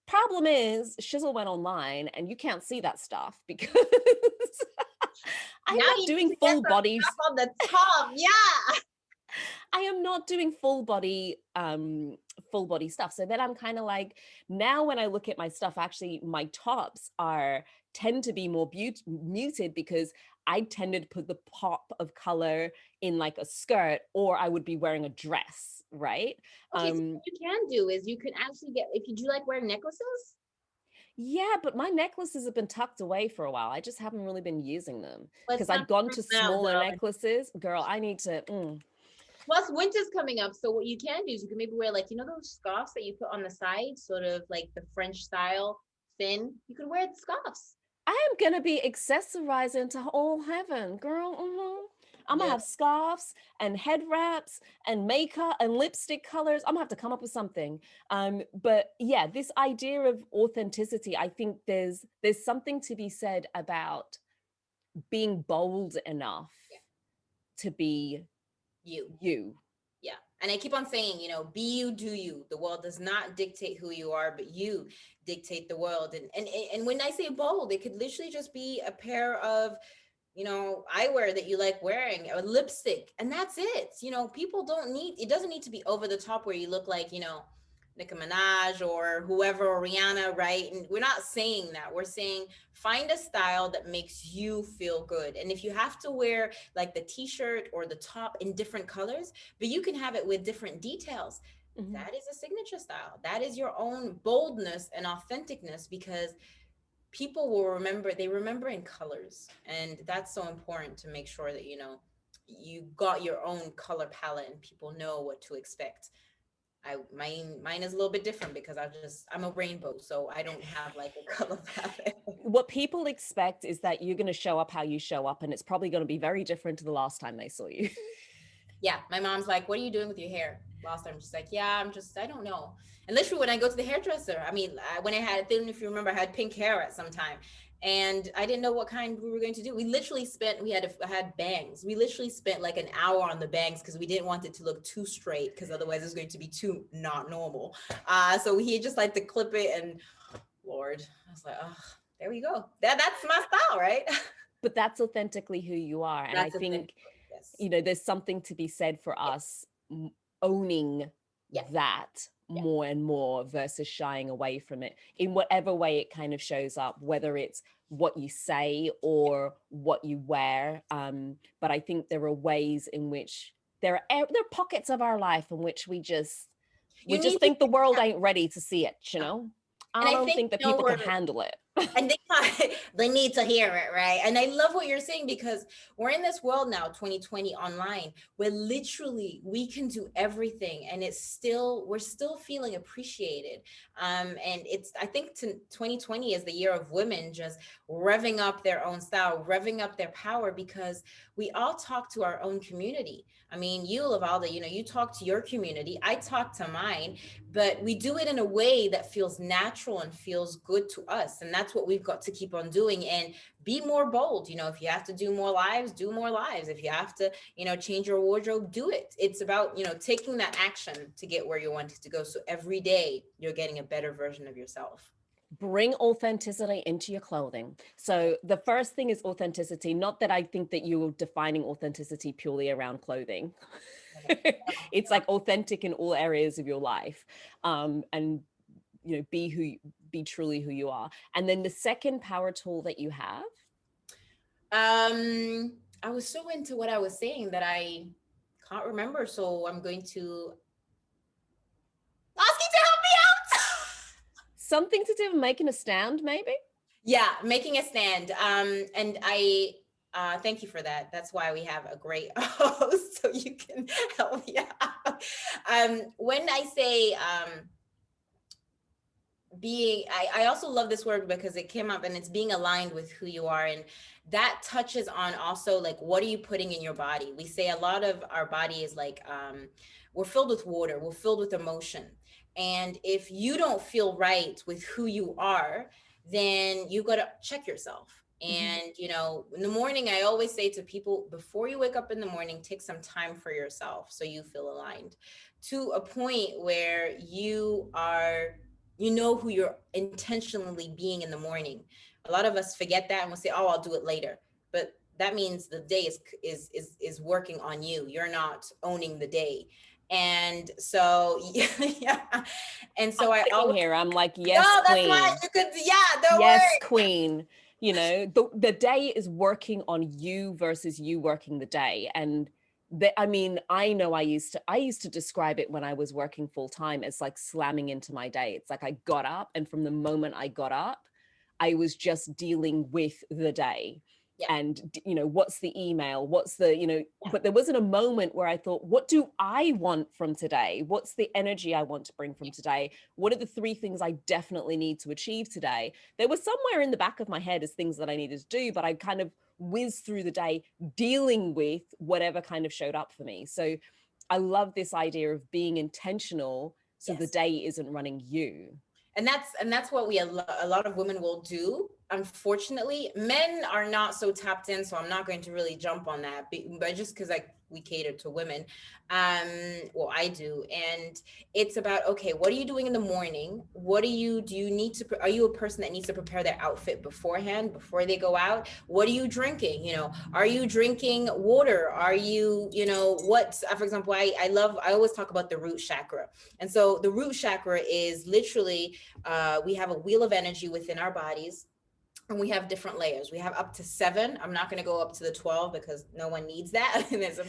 Problem is, Shizzle went online and you can't see that stuff because I'm not doing full body on the top. Yeah. I am not doing full body stuff. So then I'm kind of like, now when I look at my stuff, actually my tops tend to be more muted because I tended to put the pop of color in like a skirt, or I would be wearing a dress, right? Okay, so what you can do is you can actually if you do like wearing necklaces. Yeah, but my necklaces have been tucked away for a while. I just haven't really been using them because I've gone to smaller necklaces. Girl, I need to. Plus, winter's coming up, so what you can do is you can maybe wear, like, you know, those scarves that you put on the side, sort of like the French style thin. You could wear the scarves. I am gonna be accessorizing to all heaven, girl. I'm gonna have scarves and head wraps and makeup and lipstick colors. I'm gonna have to come up with something. But yeah, this idea of authenticity, I think there's something to be said about being bold enough to be you. Yeah. And I keep on saying, you know, be you, do you. The world does not dictate who you are, but you dictate the world. And when I say bold, it could literally just be a pair of, you know, eyewear that you like wearing, or lipstick, and that's it. You know, it doesn't need to be over the top where you look like, you know, Nicki Minaj or whoever, or Rihanna, right? And we're not saying that. We're saying find a style that makes you feel good. And if you have to wear like the t-shirt or the top in different colors, but you can have it with different details, that is a signature style. That is your own boldness and authenticness, because people will remember in colors. And that's so important, to make sure that, you know, you got your own color palette and people know what to expect. Mine is a little bit different because I'm a rainbow, so I don't have like a color palette. What people expect is that you're going to show up how you show up, and it's probably going to be very different to the last time they saw you. Yeah, my mom's like, "What are you doing with your hair?" Last time, she's like, "Yeah, I don't know." And literally, when I go to the hairdresser, I mean, when I don't know if you remember, I had pink hair at some time, and I didn't know what kind we were going to do. I had bangs. We literally spent like an hour on the bangs because we didn't want it to look too straight, because otherwise it's going to be too not normal. So he just like to clip it, and Lord, I was like, oh, there we go. That's my style, right? But that's authentically who you are. And I think, you know, there's something to be said for us owning that more and more versus shying away from it in whatever way it kind of shows up, whether it's what you say or what you wear. But I think there are ways in which there are pockets of our life in which we just think the world ain't ready to see it, you know? I don't think that people can handle it. And they need to hear it, right? And I love what you're saying, because we're in this world now, 2020 online, where literally we can do everything, and we're still feeling appreciated. And I think 2020 is the year of women just revving up their own style, revving up their power, because we all talk to our own community. I mean, you, Lovelda, you know, you talk to your community, I talk to mine, but we do it in a way that feels natural and feels good to us. And that's what we've got to keep on doing, and be more bold. You know, if you have to do more lives, do more lives. If you have to, you know, change your wardrobe, do it. It's about, you know, taking that action to get where you want to go. So every day you're getting a better version of yourself. Bring authenticity into your clothing. So the first thing is authenticity. Not that I think that you're defining authenticity purely around clothing. It's like authentic in all areas of your life. And, you know, be truly who you are. And then the second power tool that you have? I was so into what I was saying that I can't remember. So I'm going to ask you to help something to do with making a stand, maybe? Yeah, making a stand. And I thank you for that. That's why we have a great host, so you can help me out. When I say being, I also love this word because it came up, and it's being aligned with who you are. And that touches on also like, what are you putting in your body? We say a lot of our body is like, we're filled with water, we're filled with emotion. And if you don't feel right with who you are, then you got to check yourself. And, you know, in the morning, I always say to people, before you wake up in the morning, take some time for yourself so you feel aligned to a point where you are, you know, who you're intentionally being in the morning. A lot of us forget that and we'll say, oh, I'll do it later. But that means the day is working on you. You're not owning the day. And so, yeah. And so I'm I always here. I'm like, yes, no, that's queen. why you could, yeah, don't yes, worry. queen. You know, the day is working on you versus you working the day. And I mean, I know I used to describe it when I was working full time as like slamming into my day. It's like I got up, and from the moment I got up, I was just dealing with the day. Yeah. And, you know, what's the email? What's the, you know, but there wasn't a moment where I thought, what do I want from today? What's the energy I want to bring from today? What are the 3 things I definitely need to achieve today? There was somewhere in the back of my head as things that I needed to do, but I kind of whizzed through the day dealing with whatever kind of showed up for me. So I love this idea of being intentional so the day isn't running you. And that's what a lot of women will do. Unfortunately, men are not so tapped in, so I'm not going to really jump on that, but just because we cater to women, well, I do. And it's about, okay, what are you doing in the morning? Are you a person that needs to prepare their outfit beforehand, before they go out? What are you drinking? You know, are you drinking water? Are you, you know, for example, I always talk about the root chakra. And so the root chakra is literally, we have a wheel of energy within our bodies. And we have different layers. We have up to 7. I'm not going to go up to the 12 because no one needs that. And it's a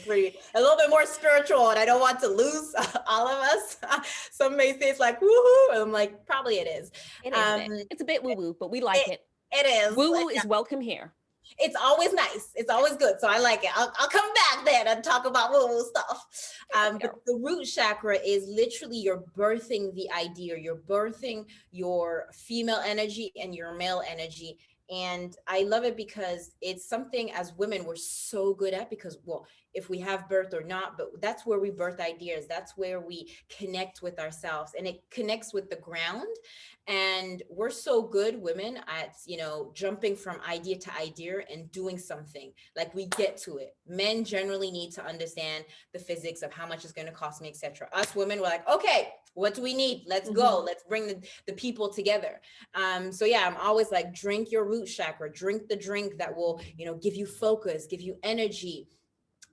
little bit more spiritual, and I don't want to lose all of us. Some may say it's like woohoo, and I'm like, probably it is. It's a bit woo woo, but we like it. It is. Woo woo is welcome here. It's always nice. It's always good. So I like it. I'll come back then and talk about woo-woo stuff. But the root chakra is literally you're birthing the idea. You're birthing your female energy and your male energy. And I love it because it's something as women we're so good at, because, well, if we have birth or not, but that's where we birth ideas. That's where we connect with ourselves, and it connects with the ground. And we're so good, women, at, you know, jumping from idea to idea and doing something. Like, we get to it. Men generally need to understand the physics of how much it's going to cost me, etc. Us women, we're like, okay, what do we need? Let's go. Let's bring the people together. So yeah, I'm always like, drink your root chakra, drink the drink that will, you know, give you focus, give you energy.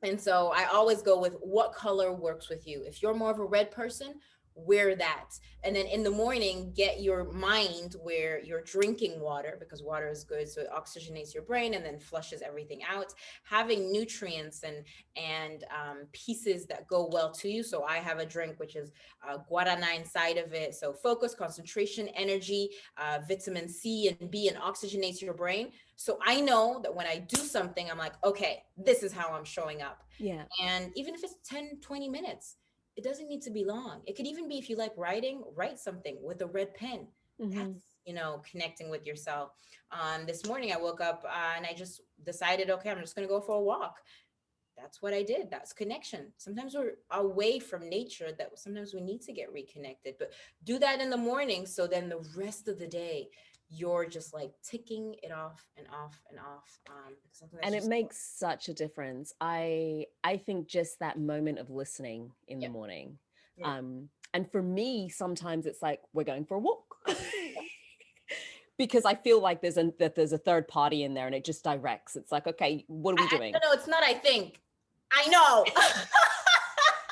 And so I always go with what color works with you. If you're more of a red person, wear that. And then in the morning, get your mind where you're drinking water, because water is good. So it oxygenates your brain and then flushes everything out. Having nutrients and pieces that go well to you. So I have a drink, which is guarana inside of it. So focus, concentration, energy, vitamin C and B, and oxygenates your brain. So I know that when I do something, I'm like, okay, this is how I'm showing up. Yeah. And even if it's 10, 20 minutes, it doesn't need to be long. It could even be, if you like writing, write something with a red pen. That's, you know, connecting with yourself. This morning I woke up and I just decided, okay, I'm just going to go for a walk. That's what I did. That's connection. Sometimes we're away from nature, that sometimes we need to get reconnected, but do that in the morning. So then the rest of the day, you're just like ticking it off and off and off. And it makes such a difference. I think just that moment of listening in the morning. And for me, sometimes it's like, we're going for a walk. Because I feel like there's a third party in there, and it just directs. It's like, okay, what are we doing? No, it's not. I think I know.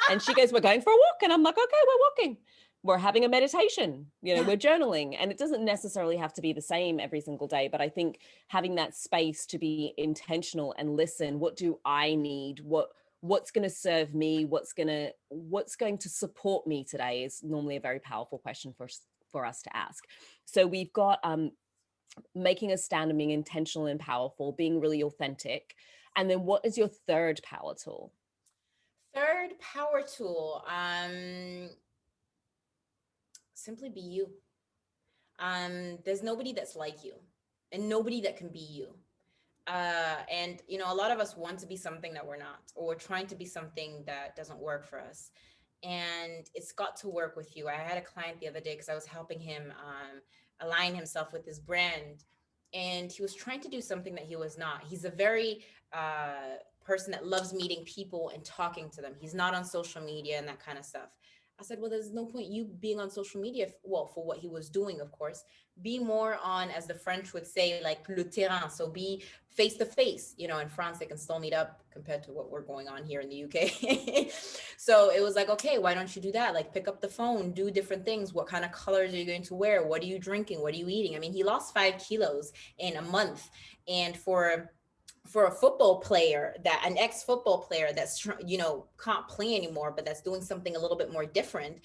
And she goes, we're going for a walk. And I'm like, okay, we're walking. We're having a meditation, you know, we're journaling. And it doesn't necessarily have to be the same every single day. But I think having that space to be intentional and listen, what do I need? What's going to serve me? What's going to support me today is normally a very powerful question for for us to ask. So we've got making a stand and being intentional and powerful, being really authentic. And then what is your third power tool? Third power tool, simply be you. There's nobody that's like you and nobody that can be you. And you know, a lot of us want to be something that we're not, or we're trying to be something that doesn't work for us. And it's got to work with you. I had a client the other day because I was helping him align himself with his brand, and he was trying to do something that he was not. He's a very person that loves meeting people and talking to them. He's not on social media and that kind of stuff. I said, well, there's no point you being on social media. Well, for what he was doing, of course, be more on, as the French would say, like le terrain. So be face to face. You know, in France, they can still meet up compared to what we're going on here in the UK. So it was like, okay, why don't you do that? Like pick up the phone, do different things. What kind of colors are you going to wear? What are you drinking? What are you eating? I mean, he lost 5 kilos in a month. And for a football player, that an ex-football player that's, you know, can't play anymore, but that's doing something a little bit more different,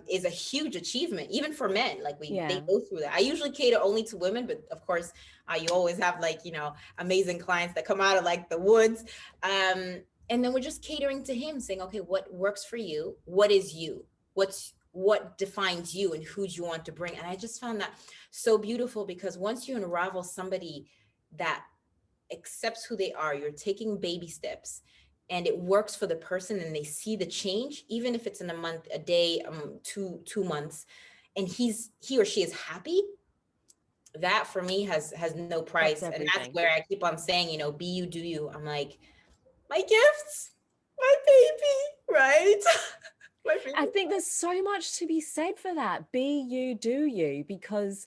is a huge achievement, even for men. Like they go through that. I usually cater only to women, but of course, you always have, like, you know, amazing clients that come out of like the woods. And then we're just catering to him, saying, okay, what works for you? What is you? What defines you, and who do you want to bring? And I just found that so beautiful, because once you unravel somebody that accepts who they are, you're taking baby steps, and it works for the person, and they see the change, even if it's in a month, a day, 2 months, and he or she is happy. That for me has no price. And that's where I keep on saying, you know, be you, do you. I'm like, my gifts, my baby, right? I think there's so much to be said for that. Be you, do you, because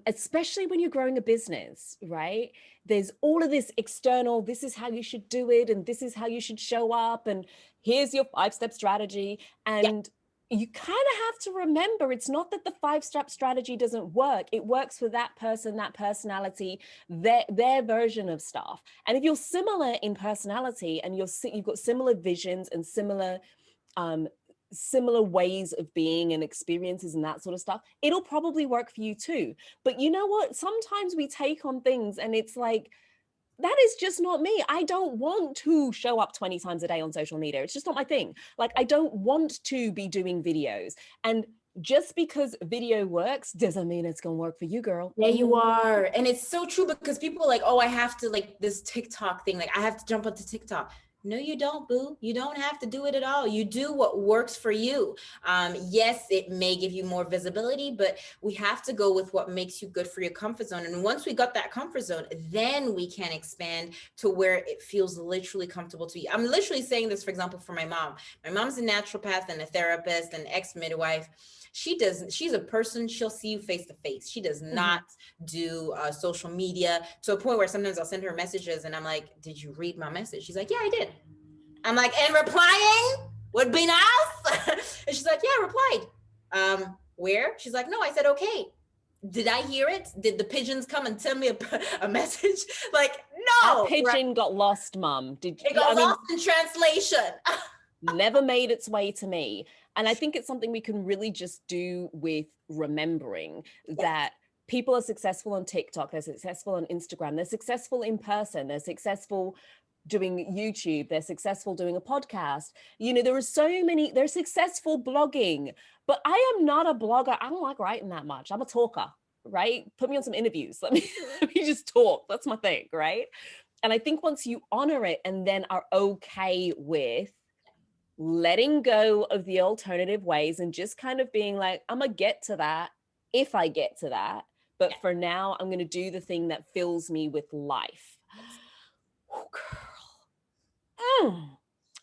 especially when you're growing a business, right? There's all of this external, this is how you should do it, and this is how you should show up, and here's your 5-step strategy. And you kind of have to remember, it's not that the 5-step strategy doesn't work. It works for that person, that personality, their version of stuff. And if you're similar in personality, and you've got similar visions and similar ways of being and experiences and that sort of stuff, it'll probably work for you too. But you know what? Sometimes we take on things and it's like, that is just not me. I don't want to show up 20 times a day on social media. It's just not my thing. Like, I don't want to be doing videos. And just because video works doesn't mean it's going to work for you, girl. Yeah, you are. And it's so true, because people are like, oh, I have to, like, this TikTok thing, like I have to jump onto TikTok. No, you don't, boo. You don't have to do it at all. You do what works for you. Yes, it may give you more visibility, but we have to go with what makes you good for your comfort zone. And once we got that comfort zone, then we can expand to where it feels literally comfortable to you. I'm literally saying this, for example, for my mom. My mom's a naturopath and a therapist and ex-midwife. She's a person, she'll see you face to face. She does not do social media, to a point where sometimes I'll send her messages and I'm like, did you read my message? She's like, yeah, I did. I'm like, and replying would be nice. And she's like, yeah, I replied. Where? She's like, no, I said, okay. Did I hear it? Did the pigeons come and tell me a message? Like, no. That pigeon got lost, Mum. It got lost in translation. Never made its way to me. And I think it's something we can really just do with remembering that people are successful on TikTok, they're successful on Instagram, they're successful in person, they're successful doing YouTube, they're successful doing a podcast. You know, there are so many, they're successful blogging, but I am not a blogger. I don't like writing that much. I'm a talker, right? Put me on some interviews. Let me just talk. That's my thing, right? And I think once you honor it and then are okay with letting go of the alternative ways and just kind of being like, I'm gonna get to that if I get to that. But for now, I'm gonna do the thing that fills me with life. Oh, girl.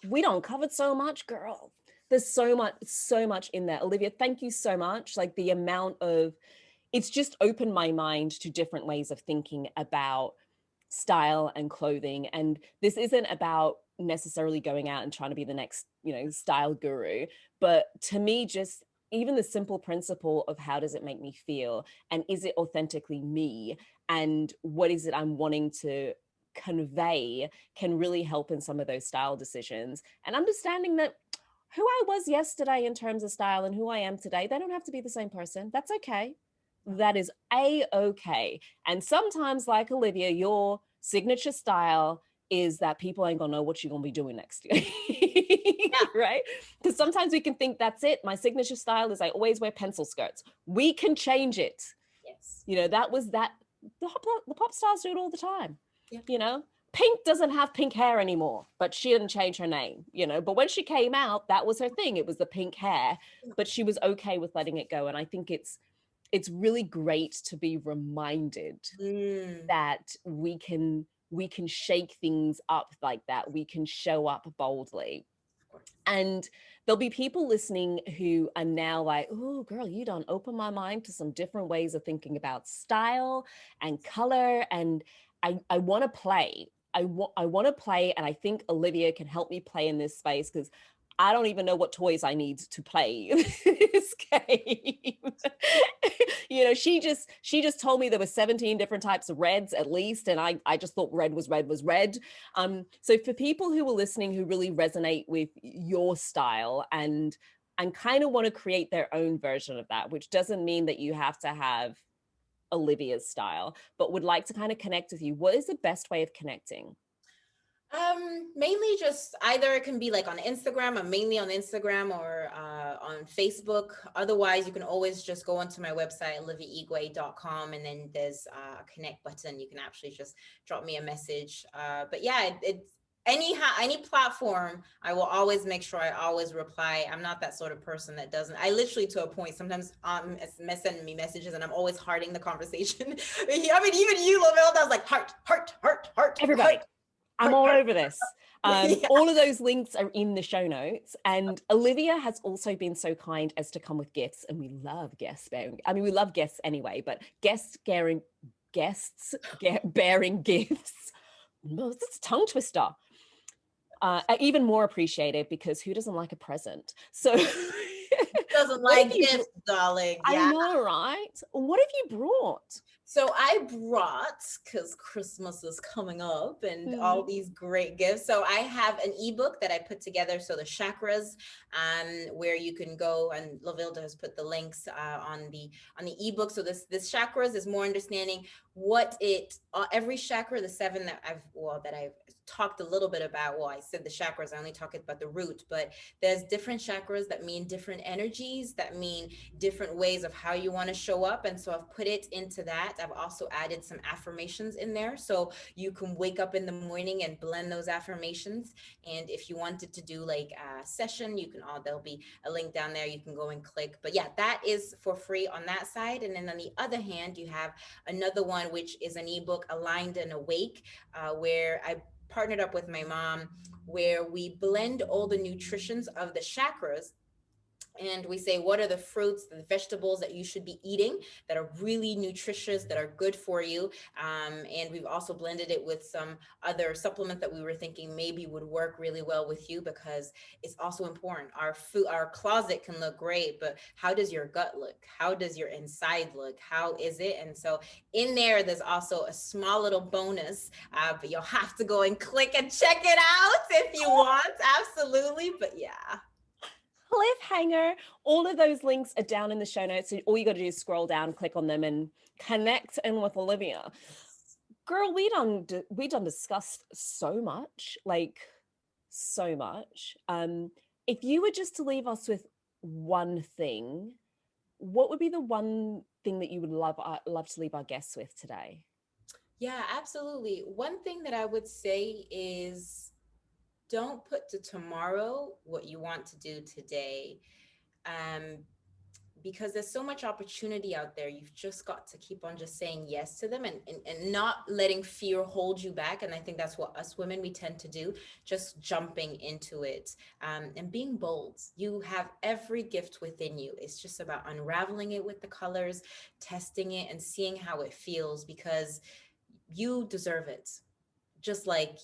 We don't cover so much, girl. There's so much in there. Olivia, thank you so much. Like, the amount of, it's just opened my mind to different ways of thinking about style and clothing. And this isn't about necessarily going out and trying to be the next, you know, style guru, but to me, just even the simple principle of how does it make me feel, and is it authentically me, and what is it I'm wanting to convey, can really help in some of those style decisions. And understanding that who I was yesterday in terms of style and who I am today, they don't have to be the same person. That's okay. That is a-okay. And sometimes, like Olivia, your signature style is that people ain't gonna know what you're gonna be doing next year. Yeah. Right? Because sometimes we can think that's it. My signature style is I always wear pencil skirts. We can change it. Yes. You know, that was that. The pop stars do it all the time. Yeah. You know, Pink doesn't have pink hair anymore, but she didn't change her name, you know. But when she came out, that was her thing. It was the pink hair, but she was okay with letting it go. And I think it's really great to be reminded that we can shake things up like that. We can show up boldly. And there'll be people listening who are now like, oh, girl, you done open my mind to some different ways of thinking about style and color. And I want to play. I want to play. And I think Olivia can help me play in this space because I don't even know what toys I need to play this game. You know, she just told me there were 17 different types of reds at least. And I just thought red was red. So for people who are listening, who really resonate with your style and kind of want to create their own version of that, which doesn't mean that you have to have Olivia's style, but would like to kind of connect with you, what is the best way of connecting? Mainly just either it can be like on Instagram. I'm mainly on Instagram or on Facebook. Otherwise, you can always just go onto my website, oliviaigwe.com, and then there's a connect button. You can actually just drop me a message. But yeah, it's any platform, I will always make sure I always reply. I'm not that sort of person that doesn't. I literally, to a point, sometimes sending me messages and I'm always hearting the conversation. I mean, even you, Lovelda, I was like heart. Everybody. Heart. I'm all over this. Yeah. All of those links are in the show notes. And Olivia has also been so kind as to come with gifts. And we love guests bearing. I mean, we love guests anyway, but guests bearing gifts. It's a tongue twister. Even more appreciated because who doesn't like a present? So doesn't like gifts, darling. Yeah. I know, right? What have you brought? So I brought, because Christmas is coming up and all these great gifts. So I have an ebook that I put together. So the chakras, where you can go, and Lovelda has put the links on the ebook. So this chakras is more understanding what every chakra, the 7 that I've talked a little bit about. Well, I said the chakras, I only talked about the root, but there's different chakras that mean different energies, that mean different ways of how you want to show up. And so I've put it into that. I've also added some affirmations in there. So you can wake up in the morning and blend those affirmations. And if you wanted to do like a session, you can there'll be a link down there. You can go and click. But yeah, that is for free on that side. And then on the other hand, you have another one, which is an ebook, Aligned and Awake, where I partnered up with my mom, where we blend all the nutritions of the chakras. And we say, what are the fruits, the vegetables that you should be eating that are really nutritious, that are good for you? And we've also blended it with some other supplement that we were thinking maybe would work really well with you, because it's also important. Our closet can look great, but how does your gut look? How does your inside look? How is it? And so in there's also a small little bonus, but you'll have to go and click and check it out if you want. Absolutely. But yeah. Cliffhanger. All of those links are down in the show notes. So all you got to do is scroll down, click on them, and connect in with Olivia. Girl, we done discussed so much, like so much. If you were just to leave us with one thing, what would be the one thing that you would love to leave our guests with today? Yeah, absolutely. One thing that I would say is, don't put to tomorrow what you want to do today, because there's so much opportunity out there. You've just got to keep on just saying yes to them, and not letting fear hold you back. And I think that's what us women, we tend to do, just jumping into it, and being bold. You have every gift within you. It's just about unraveling it with the colors, testing it, and seeing how it feels, because you deserve it. Just like,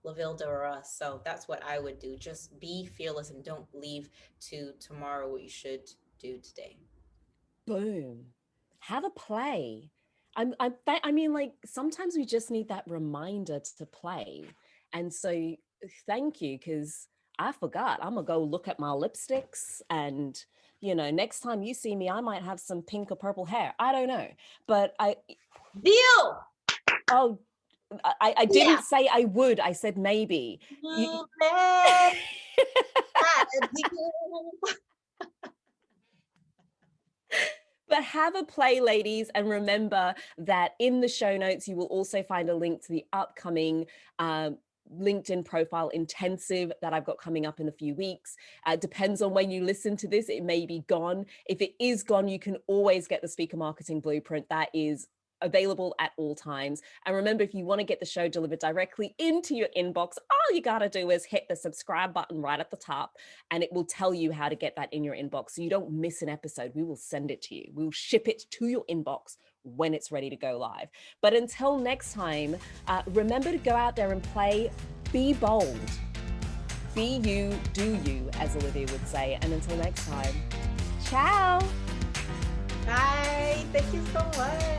Lovelda or us. So that's what I would do. Just be fearless and don't leave to tomorrow what you should do today. Boom. Have a play. I mean, like, sometimes we just need that reminder to play. And so thank you, because I forgot. I'm going to go look at my lipsticks, and, you know, next time you see me, I might have some pink or purple hair. I don't know. But Deal. Oh, I didn't say I would. I said maybe. But have a play, ladies, and remember that in the show notes, you will also find a link to the upcoming LinkedIn profile intensive that I've got coming up in a few weeks. Depends on when you listen to this, it may be gone. If it is gone, you can always get the Speaker Marketing Blueprint. That is available at all times. And remember, if you want to get the show delivered directly into your inbox, all you got to do is hit the subscribe button right at the top, and it will tell you how to get that in your inbox so you don't miss an episode. We will send it to you. We'll ship it to your inbox when it's ready to go live. But until next time, remember to go out there and play. Be bold. Be you, do you, as Olivia would say. And until next time, ciao. Bye. Thank you so much.